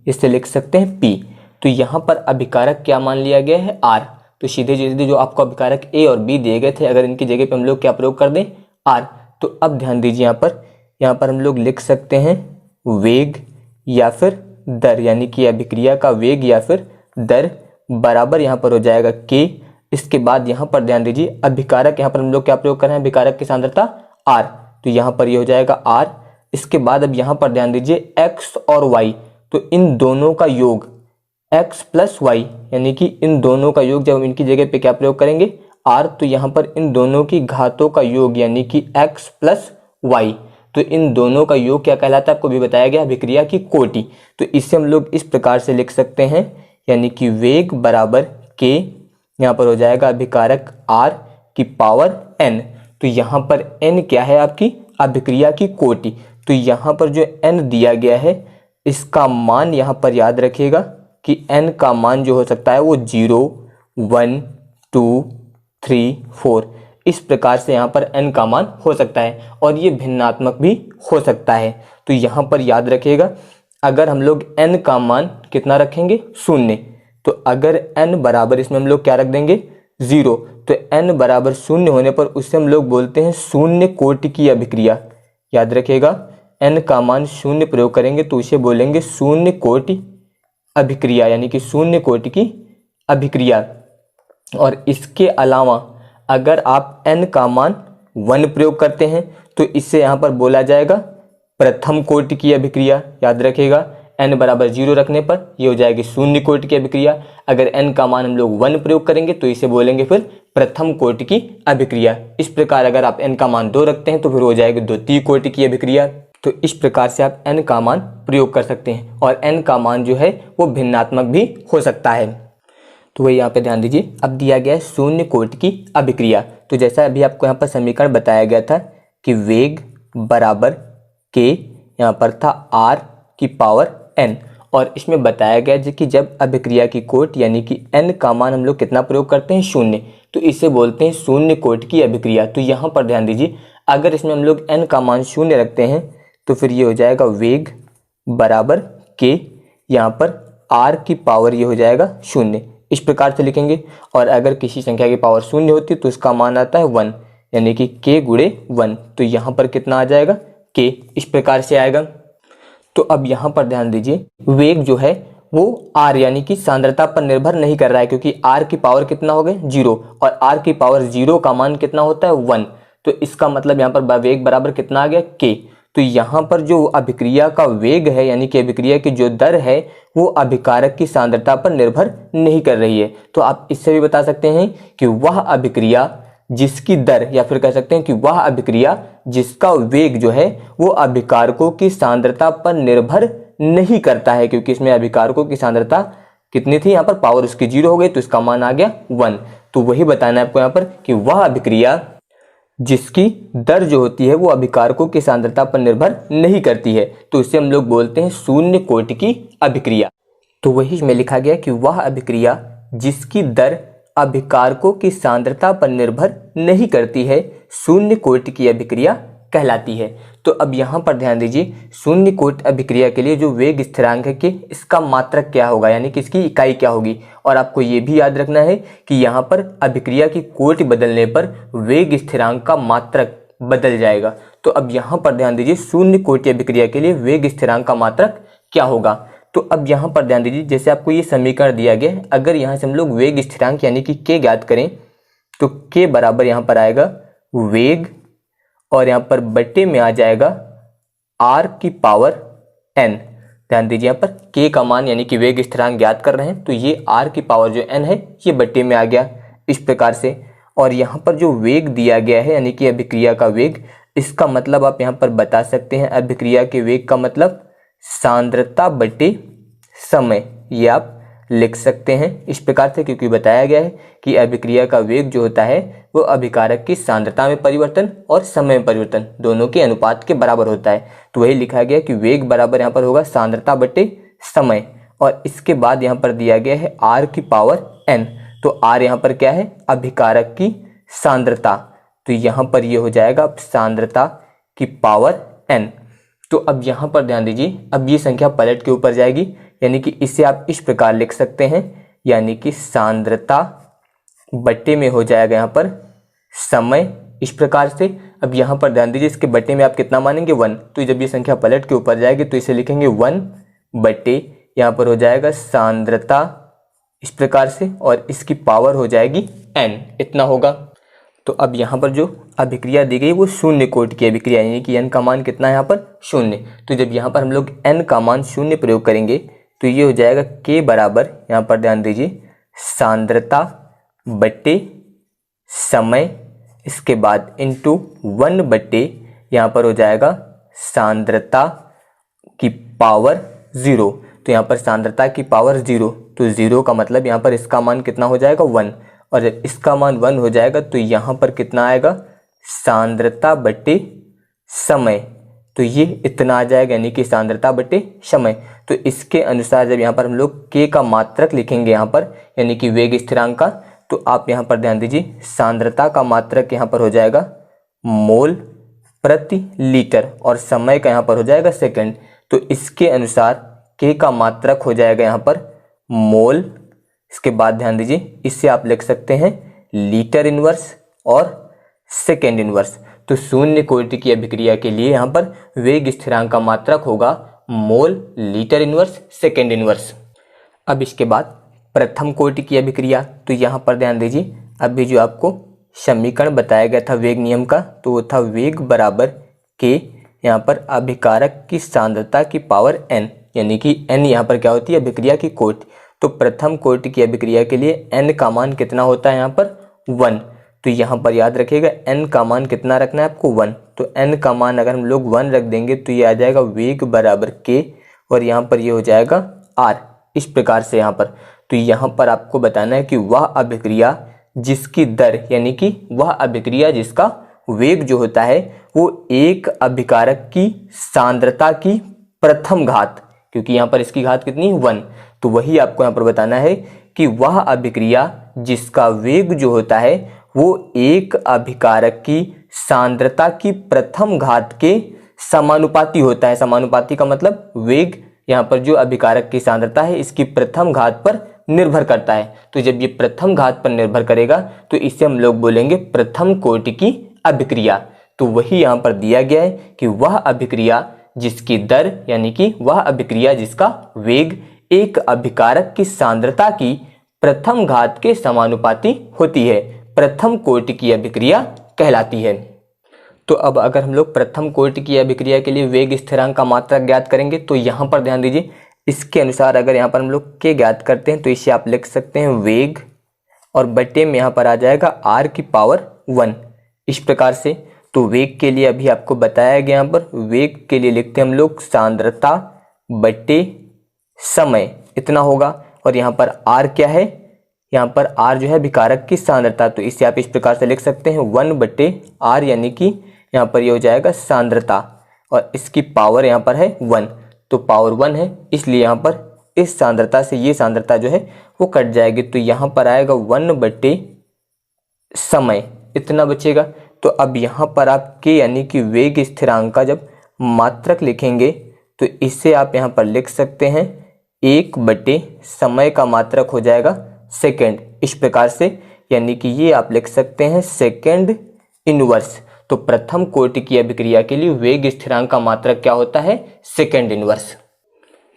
Speaker 1: इसे लिख सकते हैं P। तो यहाँ पर अभिकारक क्या मान लिया गया है, R। तो सीधे सीधे जो आपको अभिकारक A और B दिए गए थे अगर इनकी जगह पे हम लोग क्या प्रयोग कर दें, R। तो अब ध्यान दीजिए यहाँ पर हम लोग लिख सकते हैं वेग या फिर दर, यानी कि अभिक्रिया का वेग या फिर दर बराबर यहाँ पर हो जाएगा K। इसके बाद यहाँ पर ध्यान दीजिए अभिकारक, यहाँ पर हम लोग क्या प्रयोग कर रहे हैं, अभिकारक की सांद्रता R। तो यहाँ पर ये हो जाएगा R। इसके बाद अब यहाँ पर ध्यान दीजिए x और y, तो इन दोनों का योग x प्लस y, यानी कि इन दोनों का योग जब हम इनकी जगह पे क्या प्रयोग करेंगे, R। तो यहाँ पर इन दोनों की घातों का योग यानी कि x प्लस y, तो इन दोनों का योग क्या कहलाता है, आपको भी बताया गया, अभिक्रिया की कोटि। तो इसे हम लोग इस प्रकार से लिख सकते हैं, यानी कि वेग बराबर K, यहाँ पर हो जाएगा अभिकारक R की पावर n। तो यहाँ पर n क्या है, आपकी अभिक्रिया की कोटि। तो यहाँ पर जो n दिया गया है इसका मान यहाँ पर याद रखिएगा कि n का मान जो हो सकता है वो 0, 1, 2, 3, 4, इस प्रकार से यहाँ पर n का मान हो सकता है और ये भिन्नात्मक भी हो सकता है। तो यहाँ पर याद रखिएगा अगर हम लोग n का मान कितना रखेंगे, 0, तो अगर n बराबर इसमें हम लोग क्या रख देंगे, 0, तो n बराबर 0 होने पर उससे हम लोग बोलते हैं शून्य कोटि की अभिक्रिया। याद रखिएगा n का मान 0 प्रयोग करेंगे तो उसे बोलेंगे शून्य कोटि अभिक्रिया, यानी कि शून्य कोटि की अभिक्रिया। और इसके अलावा अगर आप n का मान 1 प्रयोग करते हैं तो इससे यहाँ पर बोला जाएगा प्रथम कोटि की अभिक्रिया। याद रखिएगा n बराबर 0 रखने पर ये हो जाएगी शून्य कोटि की अभिक्रिया। अगर n का मान हम लोग 1 प्रयोग करेंगे तो इसे बोलेंगे फिर प्रथम कोटि की अभिक्रिया। इस प्रकार अगर आप n का मान 2 रखते हैं तो फिर हो जाएगी द्वितीय कोटि की अभिक्रिया। तो इस प्रकार से आप n का मान प्रयोग कर सकते हैं और n का मान जो है वो भिन्नात्मक भी हो सकता है। तो वही यहाँ पे ध्यान दीजिए। अब दिया गया है शून्य कोटि की अभिक्रिया। तो जैसा अभी आपको यहाँ पर समीकरण बताया गया था कि वेग बराबर के, यहाँ पर था r की पावर n, और इसमें बताया गया है कि जब अभिक्रिया की कोटि यानी कि n का मान हम लोग कितना प्रयोग करते हैं, शून्य, तो इसे बोलते हैं शून्य कोटि की अभिक्रिया। तो यहाँ पर ध्यान दीजिए, अगर इसमें हम लोग n का मान शून्य रखते हैं तो फिर ये हो जाएगा वेग बराबर के, यहाँ पर r की पावर ये हो जाएगा शून्य, इस प्रकार से लिखेंगे। और अगर किसी संख्या की पावर शून्य होती है तो उसका मान आता है 1, यानी कि k गुणे 1। तो यहाँ पर कितना आ जाएगा, k, इस प्रकार से आएगा। तो अब यहाँ पर ध्यान दीजिए, वेग जो है वो r यानी कि सांद्रता पर निर्भर नहीं कर रहा है, क्योंकि r की पावर कितना हो गए 0, और r की पावर 0 का मान कितना होता है 1। तो इसका मतलब यहाँ पर वेग बराबर कितना आ गया, k। तो यहाँ पर जो अभिक्रिया का वेग है यानी कि अभिक्रिया की जो दर है वो अभिकारक की सांद्रता पर निर्भर नहीं कर रही है। तो आप इससे भी बता सकते हैं कि वह अभिक्रिया जिसकी दर, या फिर कह सकते हैं कि वह अभिक्रिया जिसका वेग जो है वो अभिकारकों की सांद्रता पर निर्भर नहीं करता है, क्योंकि इसमें अभिकारकों की सांद्रता कितनी थी, यहाँ पर पावर उसकी 0 हो गई, तो इसका मान आ गया 1। तो वही बताना है आपको यहाँ पर कि वह अभिक्रिया जिसकी दर जो होती है वो अभिकारकों की सांद्रता पर निर्भर नहीं करती है, तो इसे हम लोग बोलते हैं शून्य कोटि की अभिक्रिया। तो वही में लिखा गया कि वह अभिक्रिया जिसकी दर अभिकारकों की सांद्रता पर निर्भर नहीं करती है शून्य कोटि की अभिक्रिया कहलाती है। तो अब यहाँ पर ध्यान दीजिए, शून्य कोटि अभिक्रिया के लिए जो वेग स्थिरांक है कि इसका मात्रक क्या होगा, यानी कि इसकी इकाई क्या होगी। और आपको ये भी याद रखना है कि यहाँ पर अभिक्रिया की कोटि बदलने पर वेग स्थिरांक का मात्रक बदल जाएगा। तो अब यहाँ पर ध्यान दीजिए, शून्य कोटि अभिक्रिया के लिए वेग स्थिरांक का मात्रक क्या होगा। तो अब यहाँ पर ध्यान दीजिए, जैसे आपको ये समीकरण दिया गया है, अगर यहाँ से हम लोग वेग स्थिरांक यानी कि k ज्ञात करें तो k बराबर यहाँ पर आएगा वेग, और यहाँ पर बट्टे में आ जाएगा r की पावर n। ध्यान दीजिए, यहाँ पर k का मान यानी कि वेग स्थिरांक ज्ञात कर रहे हैं, तो ये r की पावर जो n है ये बट्टे में आ गया इस प्रकार से। और यहाँ पर जो वेग दिया गया है यानी कि अभिक्रिया का वेग, इसका मतलब आप यहाँ पर बता सकते हैं अभिक्रिया के वेग का मतलब सांद्रता बटे समय, ये आप लिख सकते हैं इस प्रकार से, क्योंकि बताया गया है कि अभिक्रिया का वेग जो होता है वो अभिकारक की सांद्रता में परिवर्तन और समय में परिवर्तन दोनों के अनुपात के बराबर होता है। तो वही लिखा गया कि वेग बराबर यहाँ पर होगा सांद्रता बटे समय, और इसके बाद यहाँ पर दिया गया है r की पावर n। तो r यहाँ पर क्या है, अभिकारक की सांद्रता, तो यहाँ पर ये हो जाएगा सांद्रता की पावर n। तो अब यहाँ पर ध्यान दीजिए, अब ये संख्या पलट के ऊपर जाएगी, यानी कि इसे आप इस प्रकार लिख सकते हैं, यानी कि सांद्रता बट्टे में हो जाएगा यहाँ पर समय, इस प्रकार से। अब यहाँ पर ध्यान दीजिए, इसके बट्टे में आप कितना मानेंगे 1, तो जब ये संख्या पलट के ऊपर जाएगी तो इसे लिखेंगे 1 बट्टे, यहाँ पर हो जाएगा सांद्रता इस प्रकार से, और इसकी पावर हो जाएगी n, इतना होगा। तो अब यहाँ पर जो अभिक्रिया दी गई वो शून्य कोटि की अभिक्रिया, यानी कि n का मान कितना है यहाँ पर 0। तो जब यहाँ पर हम लोग n का मान 0 प्रयोग करेंगे तो ये हो जाएगा k बराबर, यहाँ पर ध्यान दीजिए, सांद्रता बट्टे समय, इसके बाद इंटू 1 बट्टे, यहाँ पर हो जाएगा सांद्रता की पावर 0। तो यहाँ पर सांद्रता की पावर 0, तो 0 का मतलब यहाँ पर इसका मान कितना हो जाएगा 1, और जब इसका मान 1 हो जाएगा तो यहाँ पर कितना आएगा सांद्रता बटे समय, तो ये इतना आ जाएगा, यानी कि सांद्रता बटे समय। तो इसके अनुसार जब यहाँ पर हम लोग k का मात्रक लिखेंगे यहाँ पर, यानी कि वेग स्थिरांक का, तो आप यहाँ पर ध्यान दीजिए, सांद्रता का मात्रक यहाँ पर हो जाएगा मोल प्रति लीटर, और समय का यहाँ पर हो जाएगा सेकंड। तो इसके अनुसार k का मात्रक हो जाएगा यहाँ पर मोल, इसके बाद ध्यान दीजिए, इससे आप लिख सकते हैं लीटर इनवर्स और सेकेंड इनवर्स। तो शून्य कोटि की अभिक्रिया के लिए यहाँ पर वेग स्थिरांक का मात्रक होगा mole litre inverse second inverse. अब इसके बाद प्रथम कोटि की अभिक्रिया, तो यहाँ पर ध्यान दीजिए, अभी जो आपको समीकरण बताया गया था वेग नियम का, तो वो था वेग बराबर के, यहाँ पर अभिकारक की सांद्रता की पावर n, यानी कि n यहाँ पर क्या होती है, अभिक्रिया की कोटि। तो प्रथम कोटि की अभिक्रिया के लिए n का मान कितना होता है यहाँ पर 1। तो यहाँ पर याद रखिएगा n का मान कितना रखना है आपको 1। तो n का मान अगर हम लोग 1 रख देंगे तो ये आ जाएगा वेग बराबर k, और यहाँ पर ये हो जाएगा r, इस प्रकार से यहाँ पर। तो यहाँ पर आपको बताना है कि वह अभिक्रिया जिसकी दर यानी कि वह अभिक्रिया जिसका वेग जो होता है वो एक अभिकारक की सांद्रता की प्रथम घात, क्योंकि यहाँ पर इसकी घात कितनी 1, तो वही आपको यहाँ पर बताना है कि वह अभिक्रिया जिसका वेग जो होता है वो एक अभिकारक की सांद्रता की प्रथम घात के समानुपाती होता है। समानुपाती का मतलब वेग यहाँ पर जो अभिकारक की सांद्रता है इसकी प्रथम घात पर निर्भर करता है। तो जब ये प्रथम घात पर निर्भर करेगा तो इसे हम लोग बोलेंगे प्रथम कोटि की अभिक्रिया। तो वही यहाँ पर दिया गया है कि वह अभिक्रिया जिसकी दर यानी कि वह अभिक्रिया जिसका वेग एक अभिकारक की सांद्रता की प्रथम घात के समानुपाती होती है, प्रथम कोटि की अभिक्रिया कहलाती है। तो अब अगर हम लोग प्रथम कोटि की अभिक्रिया के लिए वेग स्थिरांक का मात्रक ज्ञात करेंगे तो यहाँ पर ध्यान दीजिए, इसके अनुसार अगर यहाँ पर हम लोग के ज्ञात करते हैं तो इसे आप लिख सकते हैं वेग और बटे में यहाँ पर आ जाएगा r की पावर 1 इस प्रकार से। तो वेग के लिए अभी आपको बताया गया, यहाँ पर वेग के लिए लिखते हैं हम लोग सांद्रता बटे समय इतना होगा, और यहाँ पर r क्या है, यहाँ पर r जो है अभिकारक की सांद्रता, तो इसे आप इस प्रकार से लिख सकते हैं 1 बटे r, यानी कि यहाँ पर ये हो जाएगा सांद्रता और इसकी पावर यहाँ पर है 1, तो पावर 1 है, इसलिए यहाँ पर इस सांद्रता से ये सांद्रता जो है वो कट जाएगी, तो यहाँ पर आएगा 1 बटे समय इतना बचेगा। तो अब यहाँ पर आप के यानी कि वेग स्थिरांक का जब मात्रक लिखेंगे तो इसे आप यहाँ पर लिख सकते हैं 1 बटे समय का मात्रक हो जाएगा सेकेंड इस प्रकार से, यानी कि ये आप लिख सकते हैं सेकेंड इनवर्स। तो प्रथम कोटि की अभिक्रिया के लिए वेग स्थिरांक का मात्रक क्या होता है, सेकेंड इनवर्स।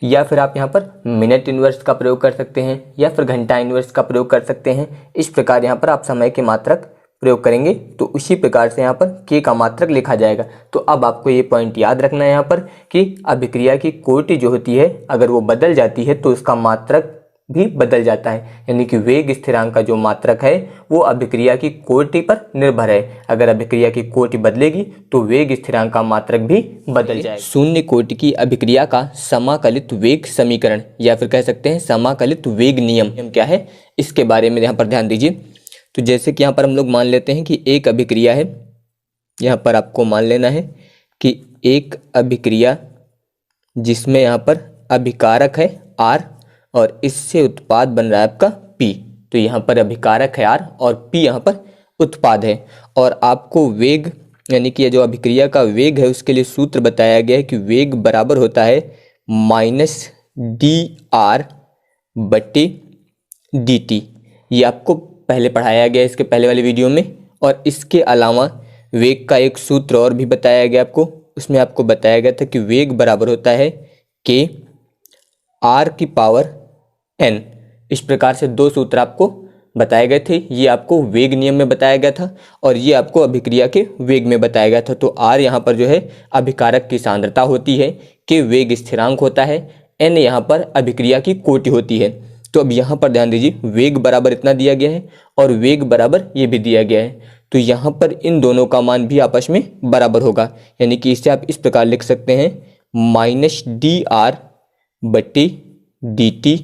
Speaker 1: या फिर आप यहाँ पर मिनट इनवर्स का प्रयोग कर सकते हैं या फिर घंटा इनवर्स का प्रयोग कर सकते हैं। इस प्रकार यहाँ पर आप समय के मात्रक प्रयोग करेंगे तो उसी प्रकार से यहाँ पर के का मात्रक लिखा जाएगा। तो अब आपको ये पॉइंट याद रखना है यहाँ पर कि अभिक्रिया की कोटि जो होती है अगर वो बदल जाती है तो उसका मात्रक भी बदल जाता है, यानी कि वेग स्थिरांक का जो मात्रक है वो अभिक्रिया की कोटि पर निर्भर है। अगर अभिक्रिया की कोटि बदलेगी तो वेग स्थिरांक का मात्रक भी बदल जाएगा। शून्य कोटि की अभिक्रिया का समाकलित वेग समीकरण या फिर कह सकते हैं समाकलित वेग नियम क्या है, इसके बारे में यहाँ पर ध्यान दीजिए। तो जैसे कि यहाँ पर हम लोग मान लेते हैं कि एक अभिक्रिया है, यहाँ पर आपको मान लेना है कि एक अभिक्रिया जिसमें यहाँ पर अभिकारक है R और इससे उत्पाद बन रहा है आपका P। तो यहाँ पर अभिकारक है R और P यहाँ पर उत्पाद है, और आपको वेग यानी कि जो अभिक्रिया का वेग है उसके लिए सूत्र बताया गया है कि वेग बराबर होता है -dr बटे dt। ये आपको पहले पढ़ाया गया इसके पहले वाले वीडियो में, और इसके अलावा वेग का एक सूत्र और भी बताया गया आपको, उसमें आपको बताया गया था कि वेग बराबर होता है k r की पावर n। इस प्रकार से दो सूत्र आपको बताए गए थे, ये आपको वेग नियम में बताया गया था और ये आपको अभिक्रिया के वेग में बताया गया था। तो r यहाँ पर जो है अभिकारक की सांद्रता होती है, k वेग स्थिरांक होता है, n यहाँ पर अभिक्रिया की कोटि होती है। तो अब यहाँ पर ध्यान दीजिए वेग बराबर इतना दिया गया है और वेग बराबर ये भी दिया गया है, तो यहाँ पर इन दोनों का मान भी आपस में बराबर होगा, यानी कि इसे आप इस प्रकार लिख सकते हैं -dr बटे dt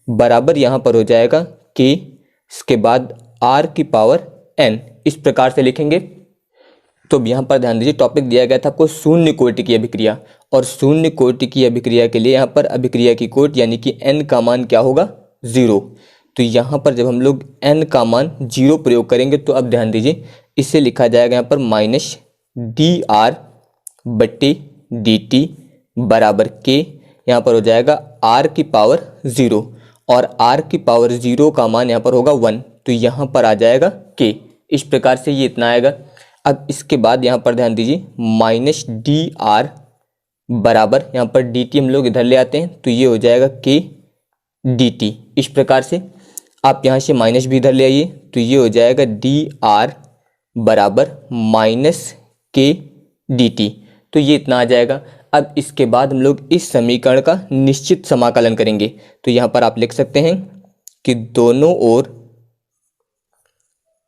Speaker 1: बराबर यहाँ पर हो जाएगा k, इसके बाद r की पावर n, इस प्रकार से लिखेंगे। तो अब यहाँ पर ध्यान दीजिए टॉपिक दिया गया था आपको शून्य कोटि की अभिक्रिया, और शून्य कोटि की अभिक्रिया के लिए यहाँ पर अभिक्रिया की कोटि यानी कि n का मान क्या होगा 0। तो यहाँ पर जब हम लोग n का मान 0 प्रयोग करेंगे तो अब ध्यान दीजिए इसे लिखा जाएगा यहाँ पर -dr बटे dt बराबर k, यहाँ पर हो जाएगा r की पावर 0 और r की पावर 0 का मान यहाँ पर होगा 1, तो यहाँ पर आ जाएगा k। इस प्रकार से ये इतना आएगा। अब इसके बाद यहाँ पर ध्यान दीजिए -dr बराबर यहाँ पर dt हम लोग इधर ले आते हैं तो ये हो जाएगा k dt। इस प्रकार से आप यहाँ से माइनस भी इधर ले आइए तो ये हो जाएगा dr बराबर -k dt, तो ये इतना आ जाएगा। अब इसके बाद हम लोग इस समीकरण का निश्चित समाकलन करेंगे, तो यहाँ पर आप लिख सकते हैं कि दोनों ओर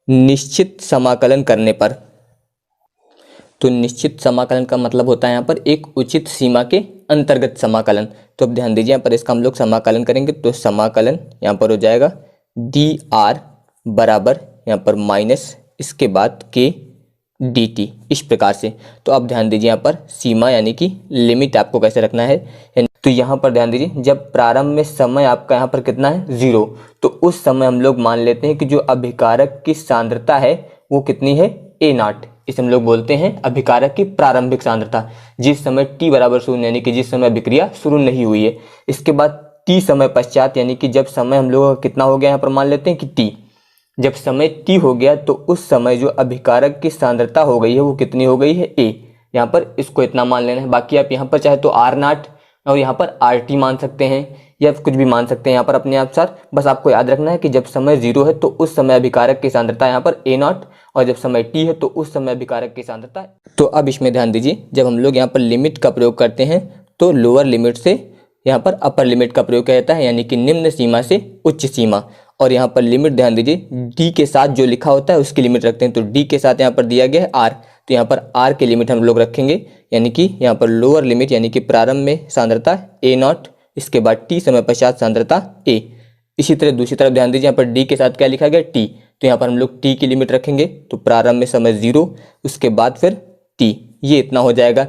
Speaker 1: निश्चित समाकलन करने पर, तो निश्चित समाकलन का मतलब होता है यहाँ पर एक उचित सीमा के अंतर्गत समाकलन। तो अब ध्यान दीजिए यहाँ पर इसका हम लोग समाकलन करेंगे तो समाकलन यहाँ पर हो जाएगा डी आर बराबर यहाँ पर माइनस इसके बाद के डी टी, इस प्रकार से। तो अब ध्यान दीजिए यहाँ पर सीमा यानी कि लिमिट आपको कैसे रखना है। तो यहाँ पर ध्यान दीजिए जब प्रारंभ में समय आपका यहाँ पर कितना है 0, तो उस समय हम लोग मान लेते हैं कि जो अभिकारक की सांद्रता है वो कितनी है A0। इसे हम लोग बोलते हैं अभिकारक की प्रारंभिक सांद्रता, जिस समय t बराबर 0 यानी कि जिस समय अभिक्रिया शुरू नहीं हुई है। इसके बाद t समय पश्चात यानी कि जब समय हम लोग कितना हो गया यहाँ पर मान लेते हैं कि t, जब समय t हो गया तो उस समय जो अभिकारक की सांद्रता हो गई है वो कितनी हो गई है A। यहाँ पर इसको इतना मान लेना है। बाकी आप यहाँ पर चाहे तो R0 और यहाँ पर RT मान सकते हैं या कुछ भी मान सकते हैं यहाँ पर अपने अनुसार। बस आपको याद रखना है कि जब समय 0 है तो उस समय अभिकारक की सांद्रता यहाँ पर A0 और जब समय t है तो उस समय अभिकारक की सांद्रता है। तो अब इसमें ध्यान दीजिए जब हम लोग यहाँ पर लिमिट का प्रयोग करते हैं तो लोअर लिमिट से यहाँ पर अपर लिमिट का प्रयोग किया जाता है, यानी कि निम्न सीमा से उच्च सीमा। और यहाँ पर लिमिट ध्यान दीजिए d के साथ जो लिखा होता है उसकी लिमिट रखते हैं। तो d के साथ यहाँ पर दिया गया है r, तो यहाँ पर r की लिमिट हम लोग रखेंगे, यानी कि यहाँ पर लोअर लिमिट यानी कि प्रारंभ में सांद्रता A0, इसके बाद t समय पश्चात सांद्रता A। इसी तरह दूसरी तरफ ध्यान दीजिए यहाँ पर d के साथ क्या लिखा गया t, तो यहाँ पर हम लोग t की लिमिट रखेंगे। तो प्रारंभ में समय 0, उसके बाद फिर t, ये इतना हो जाएगा।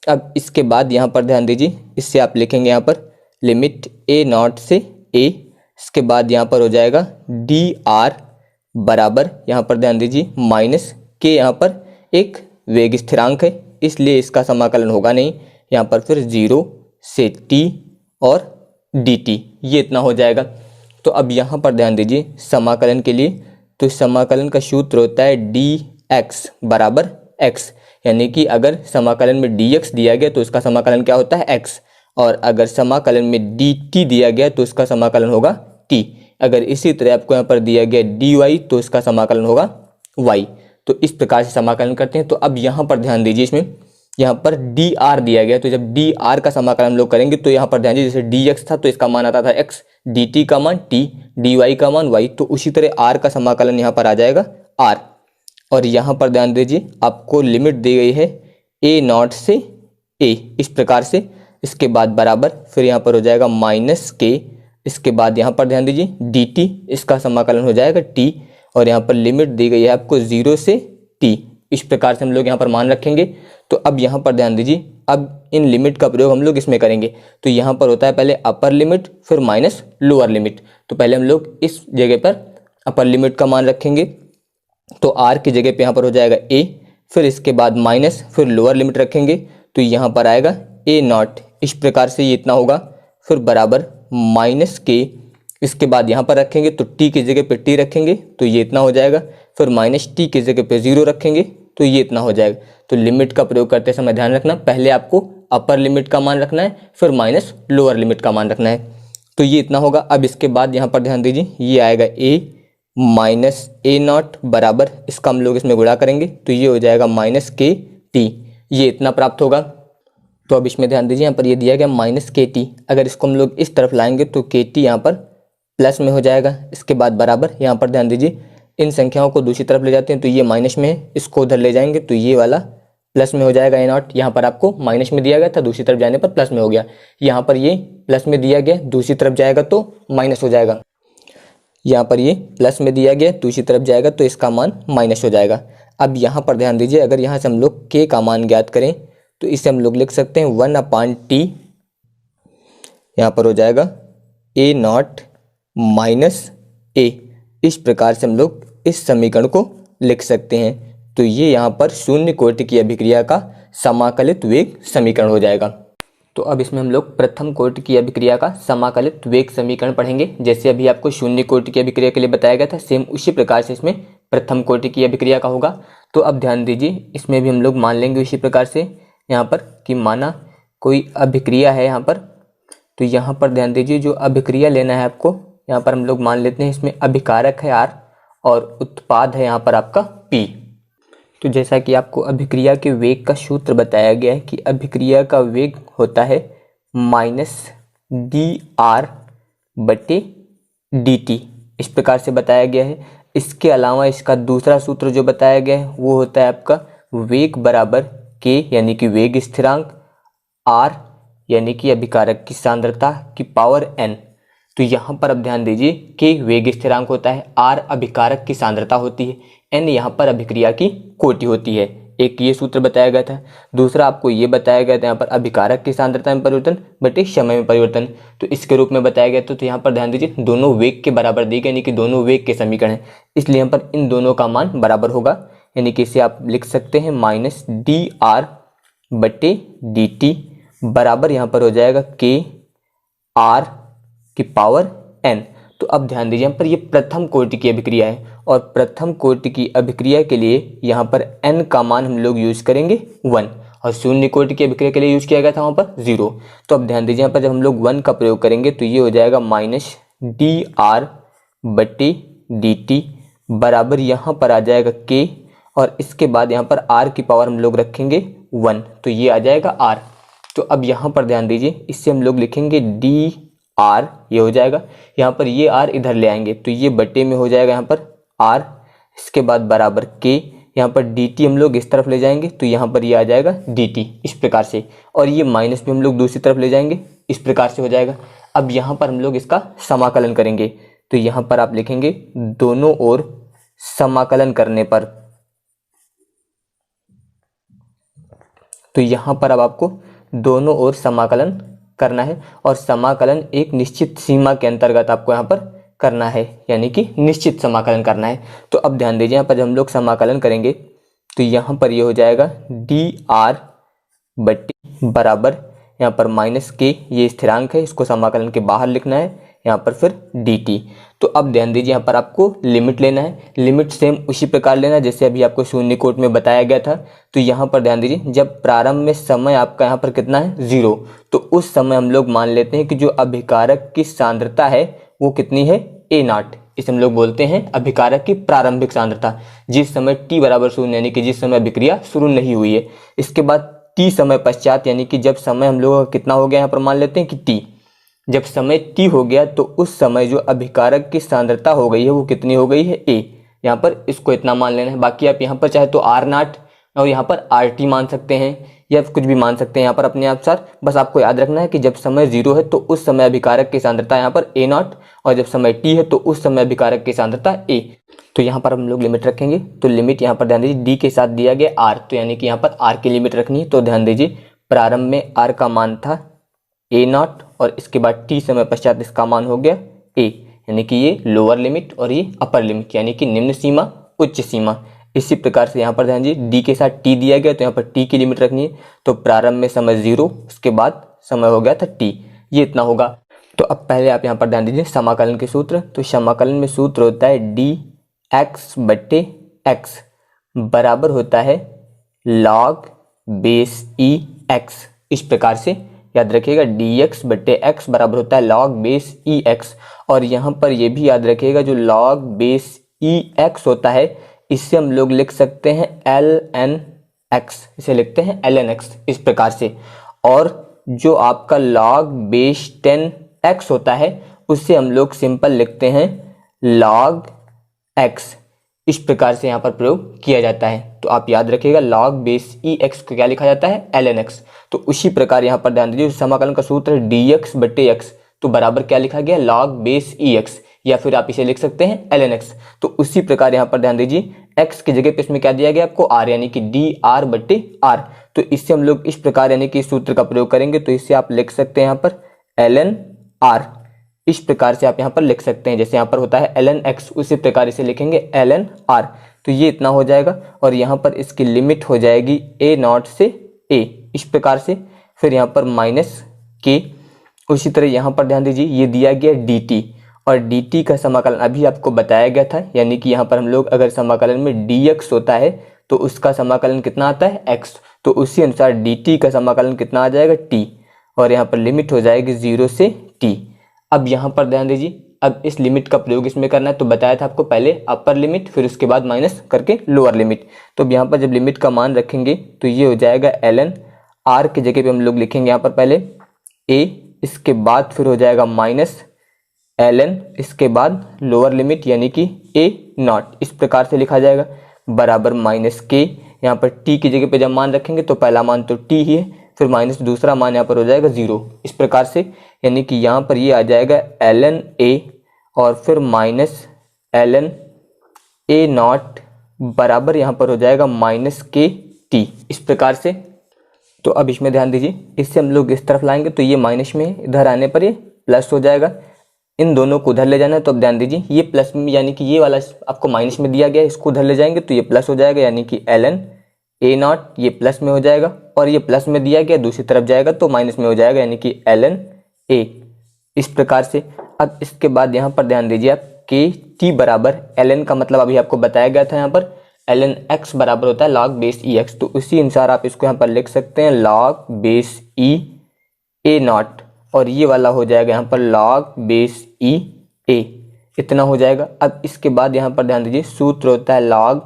Speaker 1: अब इसके बाद यहाँ पर ध्यान दीजिए इससे आप लिखेंगे यहाँ पर लिमिट A0 से A, इसके बाद यहाँ पर हो जाएगा डी आर बराबर यहाँ पर ध्यान दीजिए माइनस के, यहाँ पर एक वेग स्थिरांक है इसलिए इसका समाकलन होगा नहीं। यहाँ पर फिर 0 से t और dt, ये इतना हो जाएगा। तो अब यहाँ पर ध्यान दीजिए समाकलन के लिए, तो समाकलन का सूत्र होता है dx बराबर x, यानी कि अगर समाकलन में dx दिया गया तो इसका समाकलन क्या होता है x, और अगर समाकलन में dt दिया गया तो इसका समाकलन होगा t। अगर इसी तरह आपको यहाँ पर दिया गया dy तो इसका समाकलन होगा y। तो इस प्रकार से समाकलन करते हैं। तो अब यहाँ पर ध्यान दीजिए इसमें यहाँ पर dr दिया गया, तो जब dr का समाकलन हम लोग करेंगे तो यहाँ पर ध्यान दीजिए जैसे dx था तो इसका मान आता था x, dt का मान t, dy का मान y, तो उसी तरह r का समाकलन यहाँ पर आ जाएगा r। और यहाँ पर ध्यान दीजिए आपको लिमिट दी गई है A0 से A, इस प्रकार से। इसके बाद बराबर फिर यहाँ पर हो जाएगा माइनस के, इसके बाद यहाँ पर ध्यान दीजिए dt, इसका समाकलन हो जाएगा t, और यहाँ पर लिमिट दी गई है आपको 0 से t। इस प्रकार से हम लोग यहाँ पर मान रखेंगे। तो अब यहाँ पर ध्यान दीजिए अब इन लिमिट का प्रयोग हम लोग इसमें करेंगे। तो यहाँ पर होता है पहले अपर लिमिट फिर माइनस लोअर लिमिट। तो पहले हम लोग इस जगह पर अपर लिमिट का मान रखेंगे, तो r की जगह पे यहाँ पर हो जाएगा a, फिर इसके बाद माइनस फिर लोअर लिमिट रखेंगे तो यहाँ पर आएगा A0। इस प्रकार से ये इतना होगा, फिर बराबर माइनस के, इसके बाद यहाँ पर रखेंगे तो t की जगह पे t रखेंगे तो ये इतना हो जाएगा, फिर माइनस t की जगह पे 0 रखेंगे तो ये इतना हो जाएगा। तो लिमिट का प्रयोग करते समय ध्यान रखना पहले आपको अपर लिमिट का मान रखना है फिर माइनस लोअर लिमिट का मान रखना है। तो ये इतना होगा। अब इसके बाद यहाँ पर ध्यान दीजिए ये आएगा a माइनस A0 बराबर, इसका हम लोग इसमें गुणा करेंगे तो ये हो जाएगा माइनस के टी, ये इतना प्राप्त होगा। तो अब इसमें ध्यान दीजिए यहाँ पर ये दिया गया माइनस के टी, अगर इसको हम लोग इस तरफ लाएंगे तो के टी यहाँ पर प्लस में हो जाएगा। इसके बाद बराबर यहाँ पर ध्यान दीजिए इन संख्याओं को दूसरी तरफ ले जाते हैं तो ये माइनस में है, इसको उधर ले जाएंगे तो ये वाला प्लस में हो जाएगा A0। यहाँ पर आपको माइनस में दिया गया था, दूसरी तरफ जाने पर प्लस में हो गया। यहाँ पर ये प्लस में दिया गया, दूसरी तरफ जाएगा तो माइनस हो जाएगा। यहाँ पर ये प्लस में दिया गया, दूसरी तरफ जाएगा तो इसका मान माइनस हो जाएगा। अब यहाँ पर ध्यान दीजिए अगर यहाँ से हम लोग के का मान ज्ञात करें तो इसे हम लोग लिख सकते हैं 1/t, यहाँ पर हो जाएगा A0 माइनस a। इस प्रकार से हम लोग इस समीकरण को लिख सकते हैं। तो ये यहाँ पर शून्य कोटि की अभिक्रिया का समाकलित वेग समीकरण हो जाएगा। तो अब इसमें हम लोग प्रथम कोटि की अभिक्रिया का समाकलित वेग समीकरण पढ़ेंगे। जैसे अभी आपको शून्य कोटि की अभिक्रिया के लिए बताया गया था, सेम उसी प्रकार से इसमें प्रथम कोटि की अभिक्रिया का होगा। तो अब ध्यान दीजिए इसमें भी हम लोग मान लेंगे इसी प्रकार से यहाँ पर कि माना कोई अभिक्रिया है यहाँ पर, तो यहाँ पर ध्यान दीजिए जो अभिक्रिया लेना है आपको, यहाँ पर हम लोग मान लेते हैं इसमें अभिकारक है R और उत्पाद है यहाँ पर आपका P। तो जैसा कि आपको अभिक्रिया के वेग का सूत्र बताया गया है कि अभिक्रिया का वेग होता है माइनस dr बटे dt, इस प्रकार से बताया गया है। इसके अलावा इसका दूसरा सूत्र जो बताया गया है वो होता है आपका वेग बराबर k, यानी कि वेग स्थिरांक r यानी कि अभिकारक की सांद्रता की पावर n। तो यहाँ पर अब ध्यान दीजिए कि वेग स्थिरांक होता है, r अभिकारक की सांद्रता होती है, n यहाँ पर अभिक्रिया की कोटि होती है। एक ये सूत्र बताया गया था। दूसरा आपको ये बताया गया था यहाँ पर अभिकारक की सांद्रता में परिवर्तन बटे समय में परिवर्तन, तो इसके रूप में बताया गया। तो यहाँ पर ध्यान दीजिए दोनों वेग के बराबर दिए गए, यानी कि दोनों वेग के समीकरण हैं, इसलिए यहाँ पर इन दोनों का मान बराबर होगा। यानी कि इसे आप लिख सकते हैं माइनस डी आर बटे डी टी बराबर यहाँ पर हो जाएगा के आर की पावर n। तो अब ध्यान दीजिए यहाँ पर ये प्रथम कोटि की अभिक्रिया है, और प्रथम कोटि की अभिक्रिया के लिए यहाँ पर n का मान हम लोग यूज करेंगे 1, और शून्य कोटि की अभिक्रिया के लिए यूज किया गया था वहाँ पर 0। तो अब ध्यान दीजिए यहाँ पर जब हम लोग 1 का प्रयोग करेंगे तो ये हो जाएगा माइनस डी आर बटे डी टी बराबर यहाँ पर आ जाएगा k, और इसके बाद यहाँ पर r की पावर हम लोग रखेंगे 1, तो ये आ जाएगा r। तो अब यहाँ पर ध्यान दीजिए इससे हम लोग लिखेंगे डी आर, ये हो जाएगा, यहाँ पर ये आर इधर ले आएंगे तो ये बटे में हो जाएगा यहाँ पर आर, इसके बाद बराबर के, यहाँ पर डी टी हम लोग इस तरफ ले जाएंगे तो यहाँ पर ये आ जाएगा डी टी इस प्रकार से, और ये माइनस भी हम लोग दूसरी तरफ ले जाएंगे इस प्रकार से हो जाएगा। अब यहाँ पर हम लोग इसका समाकलन करेंगे, तो यहाँ पर आप लिखेंगे दोनों ओर समाकलन करने पर, तो यहाँ पर अब आपको दोनों ओर समाकलन करना है, और समाकलन एक निश्चित सीमा के अंतर्गत आपको यहाँ पर करना है, यानी कि निश्चित समाकलन करना है। तो अब ध्यान दीजिए यहाँ पर जब हम लोग समाकलन करेंगे तो यहाँ पर ये हो जाएगा डी आर बटी बराबर यहाँ पर माइनस के, ये स्थिरांक है, इसको समाकलन के बाहर लिखना है, यहाँ पर फिर डी टी। तो अब ध्यान दीजिए यहाँ पर आपको लिमिट लेना है, लिमिट सेम उसी प्रकार लेना जैसे अभी आपको शून्य कोट में बताया गया था। तो यहाँ पर ध्यान दीजिए जब प्रारंभ में समय आपका यहाँ पर कितना है 0, तो उस समय हम लोग मान लेते हैं कि जो अभिकारक की सांद्रता है वो कितनी है a0, इसे हम लोग बोलते हैं अभिकारक की प्रारंभिक सांद्रता, जिस समय t बराबर 0 यानी कि जिस समय अभिक्रिया शुरू नहीं हुई है। इसके बाद t समय पश्चात, यानी कि जब समय हम लोग कितना हो गया यहाँ पर मान लेते हैं कि t, जब समय t हो गया तो उस समय जो अभिकारक की सांद्रता हो गई है वो कितनी हो गई है a, यहाँ पर इसको इतना मान लेना है। बाकी आप यहाँ पर चाहे तो r0 और यहाँ पर RT मान सकते हैं या कुछ भी मान सकते हैं यहाँ पर अपने अनुसार। बस आपको याद रखना है कि जब समय 0 है तो उस समय अभिकारक की सांद्रता यहाँ पर a0, और जब समय t है तो उस समय अभिकारक की सांद्रता a। तो यहाँ पर हम लोग लिमिट रखेंगे, तो लिमिट यहाँ पर ध्यान दीजिए d के साथ दिया गया r, तो यानी कि यहाँ पर r की लिमिट रखनी है। तो ध्यान दीजिए प्रारंभ में r का मान था a0, और इसके बाद t समय पश्चात इसका मान हो गया a, यानी कि ये लोअर लिमिट और ये अपर लिमिट, यानी कि निम्न सीमा उच्च सीमा। इसी प्रकार से यहाँ पर ध्यान दीजिए d के साथ t दिया गया तो यहाँ पर t की लिमिट रखनी है। तो प्रारंभ में समय 0, उसके बाद समय हो गया था t, ये इतना होगा। तो अब पहले आप यहाँ पर ध्यान दीजिए समाकलन के सूत्र। तो समाकलन में सूत्र होता है डी एक्स बटे एक्स बराबर होता है लॉग बेस ई एक्स। इस प्रकार से याद रखिएगा डी एक्स बटे एक्स बराबर होता है लॉग बेस ई एक्स। और यहाँ पर ये भी याद रखिएगा जो लॉग बेस ई एक्स होता है इससे हम लोग लिख सकते हैं एल एन एक्स, इसे लिखते हैं एल एन एक्स इस प्रकार से। और जो आपका लॉग बेस 10 एक्स होता है उससे हम लोग सिंपल लिखते हैं लॉग एक्स, इस प्रकार से यहाँ पर प्रयोग किया जाता है। तो आप याद रखिएगा लॉग बेस ई एक्स को क्या लिखा जाता है एल एन एक्स। तो उसी प्रकार यहाँ पर ध्यान दीजिए समाकलन का सूत्र है डी एक्स बटे एक्स, तो बराबर क्या लिखा गया लॉग बेस ई एक्स, या फिर आप इसे लिख सकते हैं एल एन एक्स। तो उसी प्रकार यहाँ पर ध्यान दीजिए x की जगह पे इसमें क्या दिया गया आपको r, यानी कि डी आर बटे आर। तो इससे हम लोग इस प्रकार यानी कि इस सूत्र का प्रयोग करेंगे, तो इससे आप लिख सकते हैं यहाँ पर एल एन आर, इस प्रकार से आप यहाँ पर लिख सकते हैं। जैसे यहाँ पर होता है एल एन एक्स, उसी प्रकार इसे लिखेंगे एल एन आर। तो ये इतना हो जाएगा, और यहाँ पर इसकी लिमिट हो जाएगी a0 से a, इस प्रकार से। फिर यहाँ पर माइनस के, उसी तरह यहाँ पर ध्यान दीजिए ये दिया गया dt, और dt का समाकलन अभी आपको बताया गया था, यानी कि यहाँ पर हम लोग अगर समाकलन में dx होता है तो उसका समाकलन कितना आता है x, तो उसी अनुसार dt का समाकलन कितना आ जाएगा t, और यहाँ पर लिमिट हो जाएगी 0 से t। अब यहाँ पर ध्यान दीजिए अब इस लिमिट का प्रयोग इसमें करना है, तो बताया था आपको पहले अपर लिमिट फिर उसके बाद माइनस करके लोअर लिमिट। तो अब यहाँ पर जब लिमिट का मान रखेंगे तो ये हो जाएगा ln, r की जगह पे हम लोग लिखेंगे यहाँ पर पहले a, इसके बाद फिर हो जाएगा माइनस ln, इसके बाद लोअर लिमिट यानी कि a0, इस प्रकार से लिखा जाएगा बराबर माइनस के। यहाँ पर t की जगह पे जब मान रखेंगे तो पहला मान तो t ही है, फिर माइनस दूसरा मान यहाँ पर हो जाएगा 0 इस प्रकार से, यानी कि यहाँ पर ये आ जाएगा ln a और फिर माइनस ln a नॉट बराबर यहाँ पर हो जाएगा माइनस के टी इस प्रकार से। तो अब इसमें ध्यान दीजिए, इससे हम लोग इस तरफ लाएंगे तो ये माइनस में इधर आने पर ये प्लस हो जाएगा, इन दोनों को उधर ले जाना है। तो अब ध्यान दीजिए ये प्लस में यानी कि ये वाला आपको माइनस में दिया गया है, इसको उधर ले जाएंगे तो ये प्लस हो जाएगा, यानी कि ln a नॉट ये प्लस में हो जाएगा और ये प्लस में दिया गया दूसरी तरफ जाएगा तो माइनस में हो जाएगा, यानी कि ln a इस प्रकार से। अब इसके बाद यहाँ पर ध्यान दीजिए आप के टी बराबर ln का मतलब अभी आपको बताया गया था यहाँ पर ln x बराबर होता है log बेस ई एक्स, तो उसी अनुसार आप इसको यहाँ पर लिख सकते हैं log base E a not और ये वाला हो जाएगा यहाँ पर log बेस ई a, इतना हो जाएगा। अब इसके बाद यहाँ पर ध्यान दीजिए सूत्र होता है log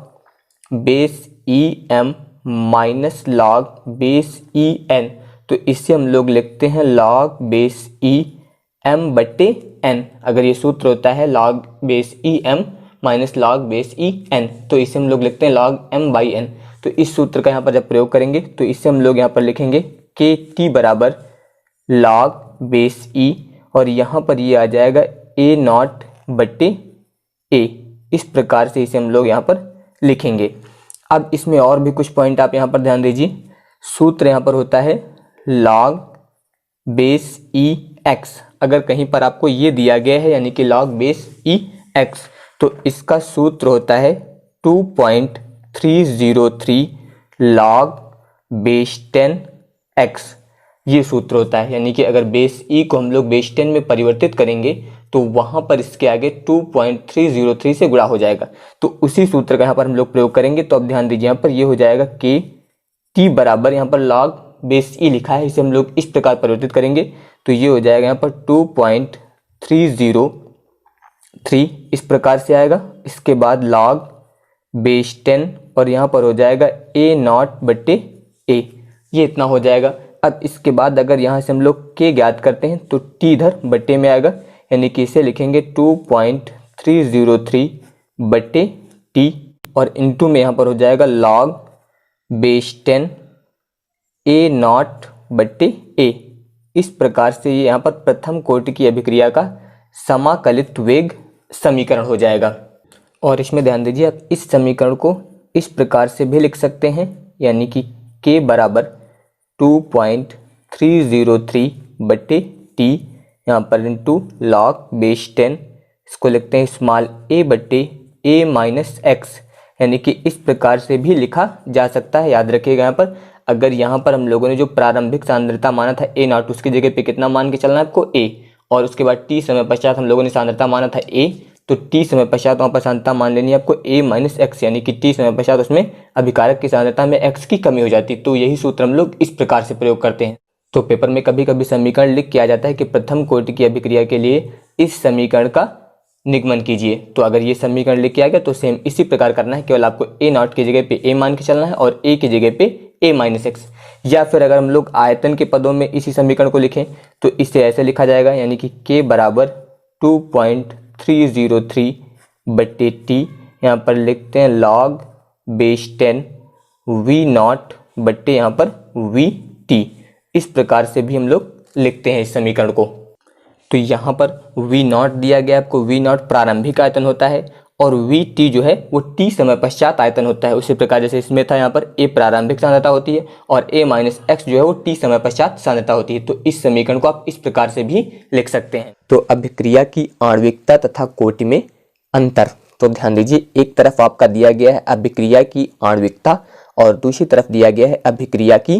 Speaker 1: बेस ई m माइनस log बेस ई n, तो इससे हम लोग लिखते हैं log बेस ई m बट्टे n। अगर ये सूत्र होता है log बेस ई m माइनस log बेस ई n, तो इसे हम लोग लिखते हैं log m बाई n। तो इस सूत्र का यहाँ पर जब प्रयोग करेंगे तो इससे हम लोग यहाँ पर लिखेंगे के टी बराबर log बेस ई और यहाँ पर ये आ जाएगा a नॉट बट्टे a, इस प्रकार से इसे हम लोग यहाँ पर लिखेंगे। अब इसमें और भी कुछ पॉइंट आप यहाँ पर ध्यान दीजिए, सूत्र यहाँ पर होता है log बेस ई एक्स, अगर कहीं पर आपको ये दिया गया है यानी कि log बेस ई एक्स तो इसका सूत्र होता है 2.303 log बेस 10 x, ये सूत्र होता है। यानी कि अगर बेस ई को हम लोग बेस 10 में परिवर्तित करेंगे तो वहां पर इसके आगे 2.303 से गुणा हो जाएगा, तो उसी सूत्र का यहाँ पर हम लोग प्रयोग करेंगे। तो अब ध्यान दीजिए यहाँ पर ये हो जाएगा के टी बराबर यहाँ पर log बेस ई लिखा है, इसे हम लोग इस प्रकार परिवर्तित करेंगे तो ये हो जाएगा यहाँ पर 2.303 इस प्रकार से आएगा। इसके बाद log बेस 10 और यहाँ पर हो जाएगा a नॉट बट्टे a, ये इतना हो जाएगा। अब इसके बाद अगर यहाँ से हम लोग k ज्ञात करते हैं तो t इधर बट्टे में आएगा, यानी कि इसे लिखेंगे 2.303 बट्टे t और इनटू में यहाँ पर हो जाएगा log बेस 10 a नॉट बट्टे a। इस प्रकार से ये यहाँ पर प्रथम कोटि की अभिक्रिया का समाकलित वेग समीकरण हो जाएगा। और इसमें ध्यान दीजिए आप इस समीकरण को इस प्रकार से भी लिख सकते हैं, यानी कि k बराबर 2.303 बट्टे t यहाँ पर इंटू log बेस 10, इसको लिखते हैं स्मॉल a बट्टे a माइनस एक्स, यानी कि इस प्रकार से भी लिखा जा सकता है। याद रखिएगा यहाँ पर अगर यहाँ पर हम लोगों ने जो प्रारंभिक सांद्रता माना था a नॉट, उसकी जगह पे कितना मान के चलना है आपको a, और उसके बाद t समय पश्चात हम लोगों ने सांद्रता माना था a, तो t समय पश्चात वहाँ पर सांद्रता मान लेनी है आपको a माइनस एक्स, यानी कि t समय पश्चात उसमें अभिकारक की सांद्रता में x की कमी हो जाती है। तो यही सूत्र हम लोग इस प्रकार से प्रयोग करते हैं। तो पेपर में कभी कभी समीकरण लिख के आ जाता है कि प्रथम कोटि की अभिक्रिया के लिए इस समीकरण का निगमन कीजिए। तो अगर ये समीकरण लिख के आ गया तो सेम इसी प्रकार करना है, केवल आपको a नॉट की जगह पे a मान के चलना है और a की जगह पे a माइनस एक्स। या फिर अगर हम लोग आयतन के पदों में इसी समीकरण को लिखें तो इसे ऐसे लिखा जाएगा, यानी कि k बराबर 2.303 बट्टे t, यहाँ पर लिखते हैं log बेस 10 v नॉट बट्टे यहाँ पर v t। इस प्रकार से भी हम लोग लिखते हैं इस समीकरण को। तो यहाँ पर v नॉट दिया गया आपको, v नॉट प्रारंभिक आयतन होता है और v t जो है वो t समय पश्चात आयतन होता है। उसी प्रकार जैसे इसमें था यहाँ पर a प्रारंभिक सांद्रता होती है और a माइनस एक्स जो है वो t समय पश्चात सांद्रता होती है। तो इस समीकरण को आप इस प्रकार से भी लिख सकते हैं। तो अभिक्रिया की आणविकता तथा कोटि में अंतर, तो ध्यान दीजिए एक तरफ आपका दिया गया है अभिक्रिया की आणविकता और दूसरी तरफ दिया गया है अभिक्रिया की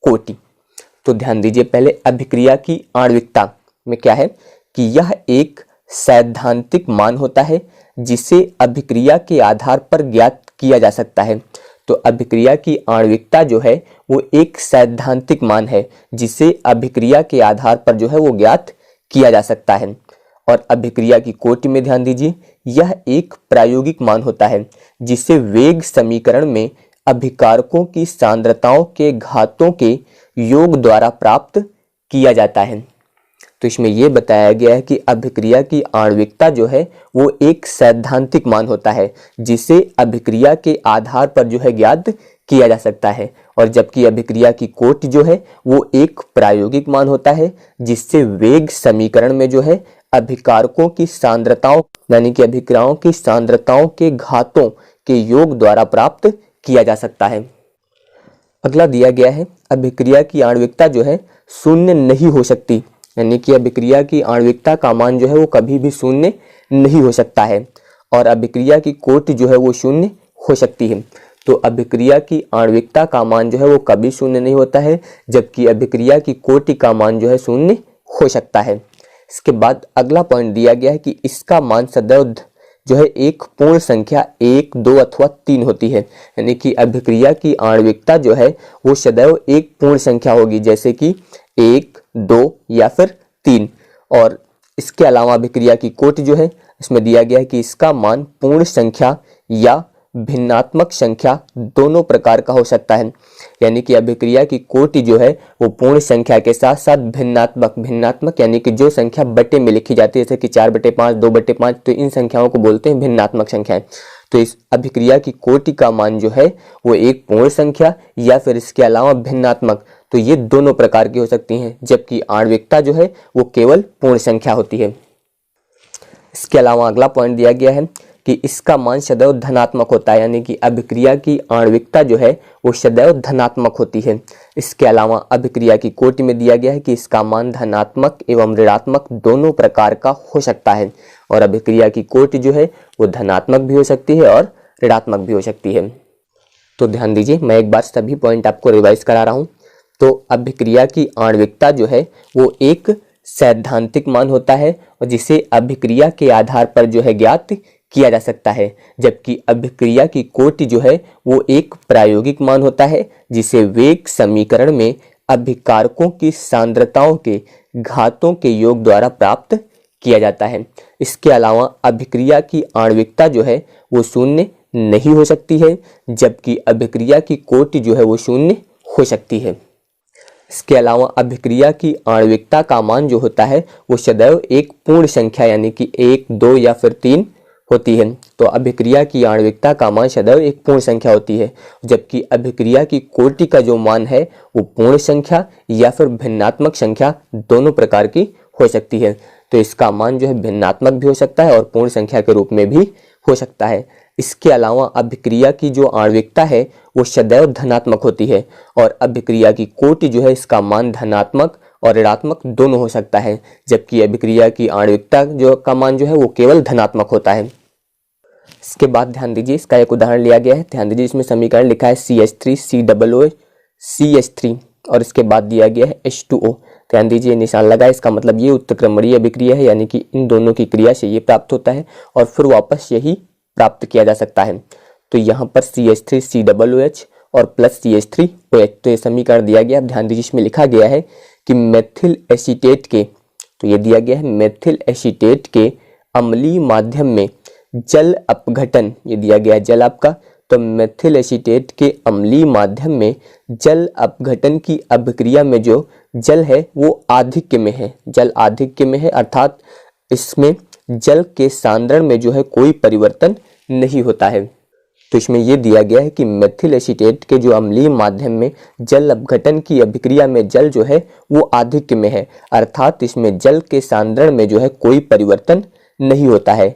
Speaker 1: कोटि। तो ध्यान दीजिए पहले अभिक्रिया की आणविकता में क्या है कि यह एक सैद्धांतिक मान होता है जिसे अभिक्रिया के आधार पर ज्ञात किया जा सकता है। तो अभिक्रिया की आणविकता जो है वो एक सैद्धांतिक मान है जिसे अभिक्रिया के आधार पर जो है वो ज्ञात किया जा सकता है। और अभिक्रिया की कोटि में ध्यान दीजिए यह एक प्रायोगिक मान होता है जिसे वेग समीकरण में अभिकारकों की सांद्रताओं के घातों के योग द्वारा प्राप्त किया जाता है। तो इसमें ये बताया गया है कि अभिक्रिया की आणविकता जो है वो एक सैद्धांतिक मान होता है जिसे अभिक्रिया के आधार पर जो है ज्ञात किया जा सकता है, और जबकि अभिक्रिया की कोटि जो है वो एक प्रायोगिक मान होता है जिससे वेग समीकरण में जो है अभिकारकों की सांद्रताओं यानी कि अभिक्रियाओं की सांद्रताओं के घातों के योग द्वारा प्राप्त किया जा सकता है। अगला दिया गया है अभिक्रिया की आणविकता जो है शून्य नहीं हो सकती, यानी कि अभिक्रिया की आणविकता का मान जो है वो कभी भी शून्य नहीं हो सकता है, और अभिक्रिया की कोटि जो है वो शून्य हो सकती है। तो अभिक्रिया की आणविकता का मान जो है वो कभी शून्य नहीं होता है, जबकि अभिक्रिया की कोटि का मान जो है शून्य हो सकता है। इसके बाद अगला पॉइंट दिया गया है कि इसका मान सदैव जो है एक पूर्ण संख्या 1, 2 अथवा 3 होती है, यानी कि अभिक्रिया की आणविकता जो है वो सदैव एक पूर्ण संख्या होगी, जैसे कि 1, 2 या फिर 3। और इसके अलावा अभिक्रिया की कोटि जो है इसमें दिया गया है कि इसका मान पूर्ण संख्या या भिन्नात्मक संख्या दोनों प्रकार का हो सकता है, यानी कि अभिक्रिया की कोटि जो है वो पूर्ण संख्या के साथ साथ भिन्नात्मक यानी कि जो संख्या बटे में लिखी जाती है, जैसे कि 4/5, 2/5, तो इन संख्याओं को बोलते हैं भिन्नात्मक संख्याएं। तो इस अभिक्रिया की कोटि का मान जो है वो एक पूर्ण संख्या या फिर इसके अलावा भिन्नात्मक, तो ये दोनों प्रकार की हो सकती हैं, जबकि आणविकता जो है वो केवल पूर्ण संख्या होती है। इसके अलावा अगला पॉइंट दिया गया है कि इसका मान सदैव धनात्मक होता है, यानी कि अभिक्रिया की आणविकता जो है वो सदैव धनात्मक होती है। इसके अलावा अभिक्रिया की कोटि में दिया गया है कि इसका मान धनात्मक एवं ऋणात्मक दोनों प्रकार का हो सकता है, और अभिक्रिया की कोटि जो है वो धनात्मक भी हो सकती है और ऋणात्मक भी हो सकती है। तो ध्यान दीजिए, मैं एक बार सभी पॉइंट आपको रिवाइज करा रहा हूँ। तो अभिक्रिया की आणविकता जो है वो एक सैद्धांतिक मान होता है और जिसे अभिक्रिया के आधार पर जो है ज्ञात किया जा सकता है, जबकि अभिक्रिया की कोटि जो है वो एक प्रायोगिक मान होता है जिसे वेग समीकरण में अभिकारकों की सांद्रताओं के घातों के योग द्वारा प्राप्त किया जाता है। इसके अलावा अभिक्रिया की आणविकता जो है वो शून्य नहीं हो सकती है, जबकि अभिक्रिया की कोटि जो है वो शून्य हो सकती है। इसके अलावा अभिक्रिया की आणविकता का मान जो होता है वो सदैव एक पूर्ण संख्या यानी कि 1, 2 या फिर 3 होती है। तो अभिक्रिया की आणविकता का मान सदैव एक पूर्ण संख्या होती है, जबकि अभिक्रिया की कोटि का जो मान है वो पूर्ण संख्या या फिर भिन्नात्मक संख्या दोनों प्रकार की हो सकती है। तो इसका मान जो है भिन्नात्मक भी हो सकता है और पूर्ण संख्या के रूप में भी हो सकता है। इसके अलावा अभिक्रिया की जो आणविकता है वो सदैव धनात्मक होती है, और अभिक्रिया की कोटि जो है इसका मान धनात्मक और ऋणात्मक दोनों हो सकता है, जबकि अभिक्रिया की आणविकता जो का मान जो है वो केवल धनात्मक होता है। इसके बाद ध्यान दीजिए, इसका एक उदाहरण लिया गया है। ध्यान दीजिए, इसमें समीकरण लिखा है CH3 COO CH3 और इसके बाद दिया गया है H2O। ध्यान दीजिए, निशान लगा है, इसका मतलब ये उत्क्रमणीय अभिक्रिया है, यानी कि इन दोनों की क्रिया से ये प्राप्त होता है और फिर वापस यही प्राप्त किया जा सकता है। तो यहाँ पर CH3 COOH और प्लस CH3OH, तो ये समीकरण दिया गया। ध्यान दीजिए, इसमें लिखा गया है कि मेथिल एसीटेट के, तो ये दिया गया है मेथिल एसीटेट के अम्लीय माध्यम में जल अपघटन, ये दिया गया है जल आपका। तो मेथिल एसीटेट के अम्लीय माध्यम में जल अपघटन की अभिक्रिया में जो जल है वो आधिक्य में है, जल आधिक्य में है, अर्थात इसमें जल के सांद्रण में जो है कोई परिवर्तन नहीं होता है। तो इसमें यह दिया गया है कि मेथिल एसीटेट के जो अम्लीय माध्यम में जल अपघटन की अभिक्रिया में जल जो है वो आधिक्य में है, अर्थात इसमें जल के सांद्रण में जो है कोई परिवर्तन नहीं होता है।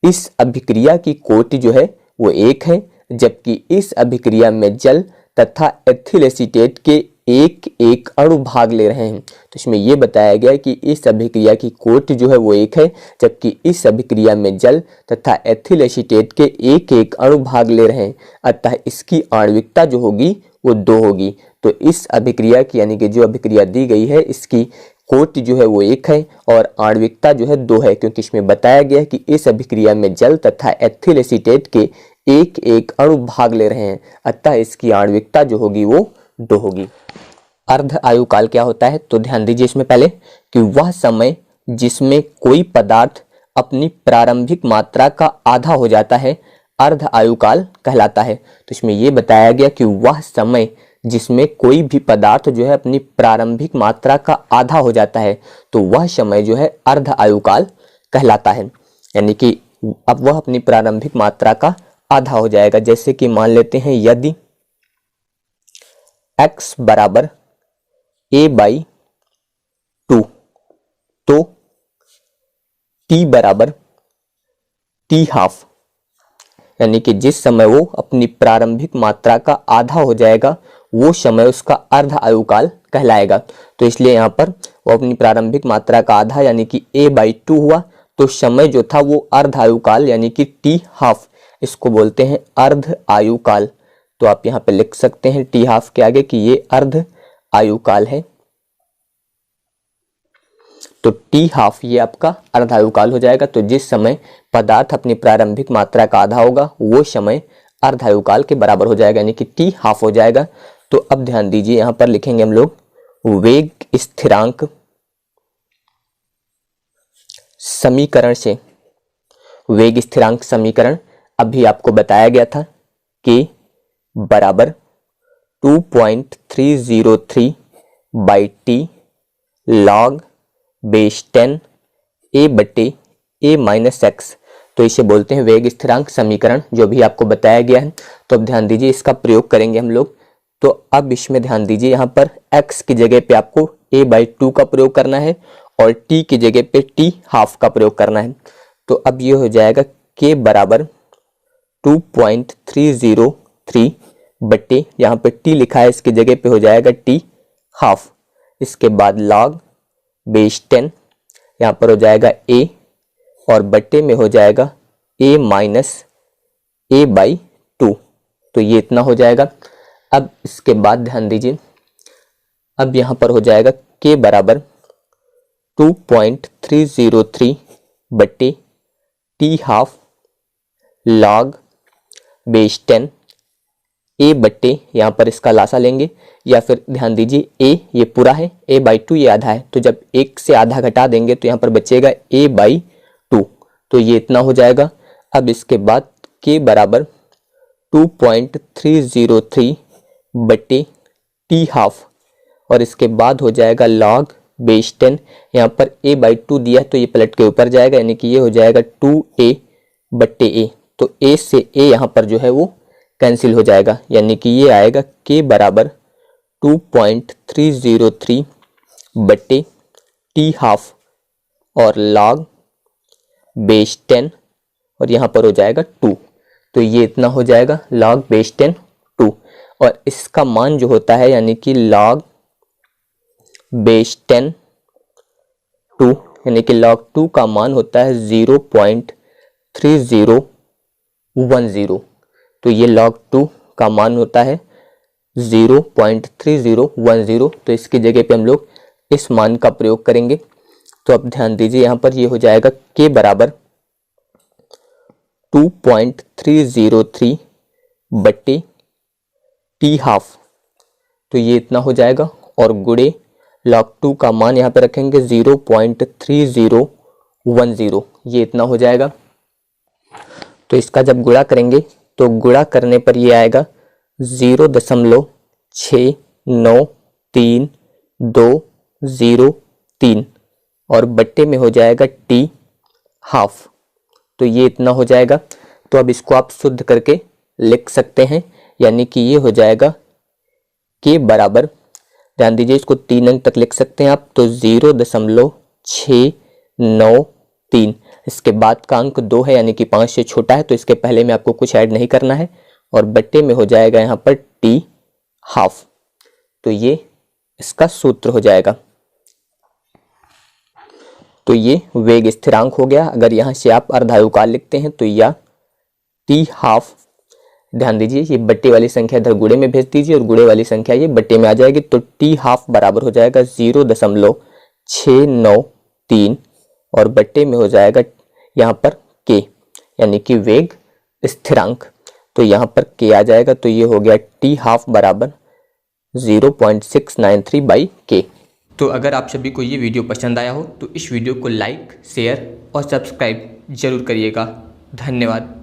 Speaker 1: इस अभिक्रिया की कोटि जो है वो 1 है, जबकि इस अभिक्रिया में जल तथा एथिल एसीटेट के एक अणु भाग ले रहे हैं। तो इसमें यह बताया गया है कि इस अभिक्रिया की कोटि जो है वो 1 है, जबकि इस अभिक्रिया में जल तथा एथिल एसीटेट के एक अणु भाग ले रहे हैं, अतः इसकी आणविकता जो होगी वो 2 होगी। तो इस अभिक्रिया की यानी कि जो अभिक्रिया दी गई है इसकी कोटि जो है वो 1 है और आणविकता जो है 2 है, क्योंकि इसमें बताया गया है कि इस अभिक्रिया में जल तथा एथिल एसीटेट के एक अणु भाग ले रहे हैं, अतः इसकी आणविकता जो होगी वो 2 होगी। अर्ध आयुकाल क्या होता है? तो ध्यान दीजिए इसमें पहले कि वह समय जिसमें कोई पदार्थ अपनी प्रारंभिक मात्रा का आधा हो जाता है अर्ध आयुकाल कहलाता है। तो इसमें यह बताया गया कि वह समय जिसमें कोई भी पदार्थ जो है अपनी प्रारंभिक मात्रा का आधा हो जाता है तो वह समय जो है अर्ध आयुकाल कहलाता है। यानी कि अब वह अपनी प्रारंभिक मात्रा का आधा हो जाएगा। जैसे कि मान लेते हैं यदि x बराबर a/2 तो t बराबर t½ यानी कि जिस समय वो अपनी प्रारंभिक मात्रा का आधा हो जाएगा वो समय उसका अर्ध आयुकाल कहलाएगा। तो इसलिए यहाँ पर वो अपनी प्रारंभिक मात्रा का आधा यानी कि a/2 हुआ तो समय जो था वो अर्ध आयुकाल यानी कि t½ इसको बोलते हैं अर्ध आयुकाल। तो आप यहाँ पे लिख सकते हैं t½ के आगे कि ये अर्ध आयुकाल है। तो t½ ये आपका अर्ध आयुकाल हो जाएगा। तो जिस समय पदार्थ अपनी प्रारंभिक मात्रा का आधा होगा वो समय अर्ध आयुकाल के बराबर हो जाएगा यानी कि t½ हो जाएगा। तो अब ध्यान दीजिए यहाँ पर लिखेंगे हम लोग वेग स्थिरांक समीकरण से। वेग स्थिरांक समीकरण अभी आपको बताया गया था कि बराबर 2.303/t log बेस 10 a/a-x। तो इसे बोलते हैं वेग स्थिरांक समीकरण, जो भी आपको बताया गया है। तो अब ध्यान दीजिए इसका प्रयोग करेंगे हम लोग। तो अब इसमें ध्यान दीजिए यहाँ पर x की जगह पे आपको a/2 का प्रयोग करना है और t की जगह पे t½ का प्रयोग करना है। तो अब ये हो जाएगा k बराबर 2.303 बट्टे यहाँ पे t लिखा है इसकी जगह पे हो जाएगा t½ इसके बाद log बेस 10 यहाँ पर हो जाएगा a और बट्टे में हो जाएगा a-a/2। तो ये इतना हो जाएगा। अब इसके बाद ध्यान दीजिए अब यहाँ पर हो जाएगा k बराबर 2.303 बट्टे t½ log बेस 10 a बट्टे यहाँ पर इसका लासा लेंगे या फिर ध्यान दीजिए a ये पूरा है a/2 ये आधा है तो जब एक से आधा घटा देंगे तो यहाँ पर बचेगा a/2। तो ये इतना हो जाएगा। अब इसके बाद k बराबर 2.303 बट्टे t½ और इसके बाद हो जाएगा log बेस 10 यहाँ पर a/2 दिया है तो ये पलट के ऊपर जाएगा यानी कि ये हो जाएगा 2a/a। तो a से a यहाँ पर जो है वो कैंसिल हो जाएगा यानी कि ये आएगा k बराबर 2.303 बट्टे t½ और log बेस 10 और यहाँ पर हो जाएगा 2। तो ये इतना हो जाएगा log बेस 10 2 और इसका मान जो होता है यानी कि log बेस 10 2 यानी कि log 2 का मान होता है 0.3010। तो ये log 2 का मान होता है 0.3010। तो इसकी जगह पे हम लोग इस मान का प्रयोग करेंगे। तो अब ध्यान दीजिए यहाँ पर ये हो जाएगा k बराबर 2.303 बट्टे t½ तो ये इतना हो जाएगा और गुणे log 2 का मान यहाँ पे रखेंगे 0.3010 ये इतना हो जाएगा। तो इसका जब गुणा करेंगे तो गुणा करने पर ये आएगा 0.6933203 और बट्टे में हो जाएगा t½ तो ये इतना हो जाएगा। तो अब इसको आप शुद्ध करके लिख सकते हैं यानी कि ये हो जाएगा k बराबर ध्यान दीजिए इसको 3 अंक तक लिख सकते हैं आप। तो 0.693 इसके बाद का अंक 2 है यानी कि 5 से छोटा है तो इसके पहले में आपको कुछ ऐड नहीं करना है और बट्टे में हो जाएगा यहाँ पर t½ तो ये इसका सूत्र हो जाएगा। तो ये वेग स्थिरांक हो गया। अगर यहाँ से आप अर्धायुकाल लिखते हैं तो यह t½ ध्यान दीजिए ये बट्टे वाली संख्या इधर गुणे में भेज दीजिए और गुणे वाली संख्या ये बट्टे में आ जाएगी। तो t½ बराबर हो जाएगा 0.693 और बट्टे में हो जाएगा यहाँ पर k यानी कि वेग स्थिरांक। तो यहाँ पर k आ जाएगा तो ये हो गया t½ बराबर 0.693/k। तो अगर आप सभी को ये वीडियो पसंद आया हो तो इस वीडियो को लाइक शेयर और सब्सक्राइब जरूर करिएगा। धन्यवाद।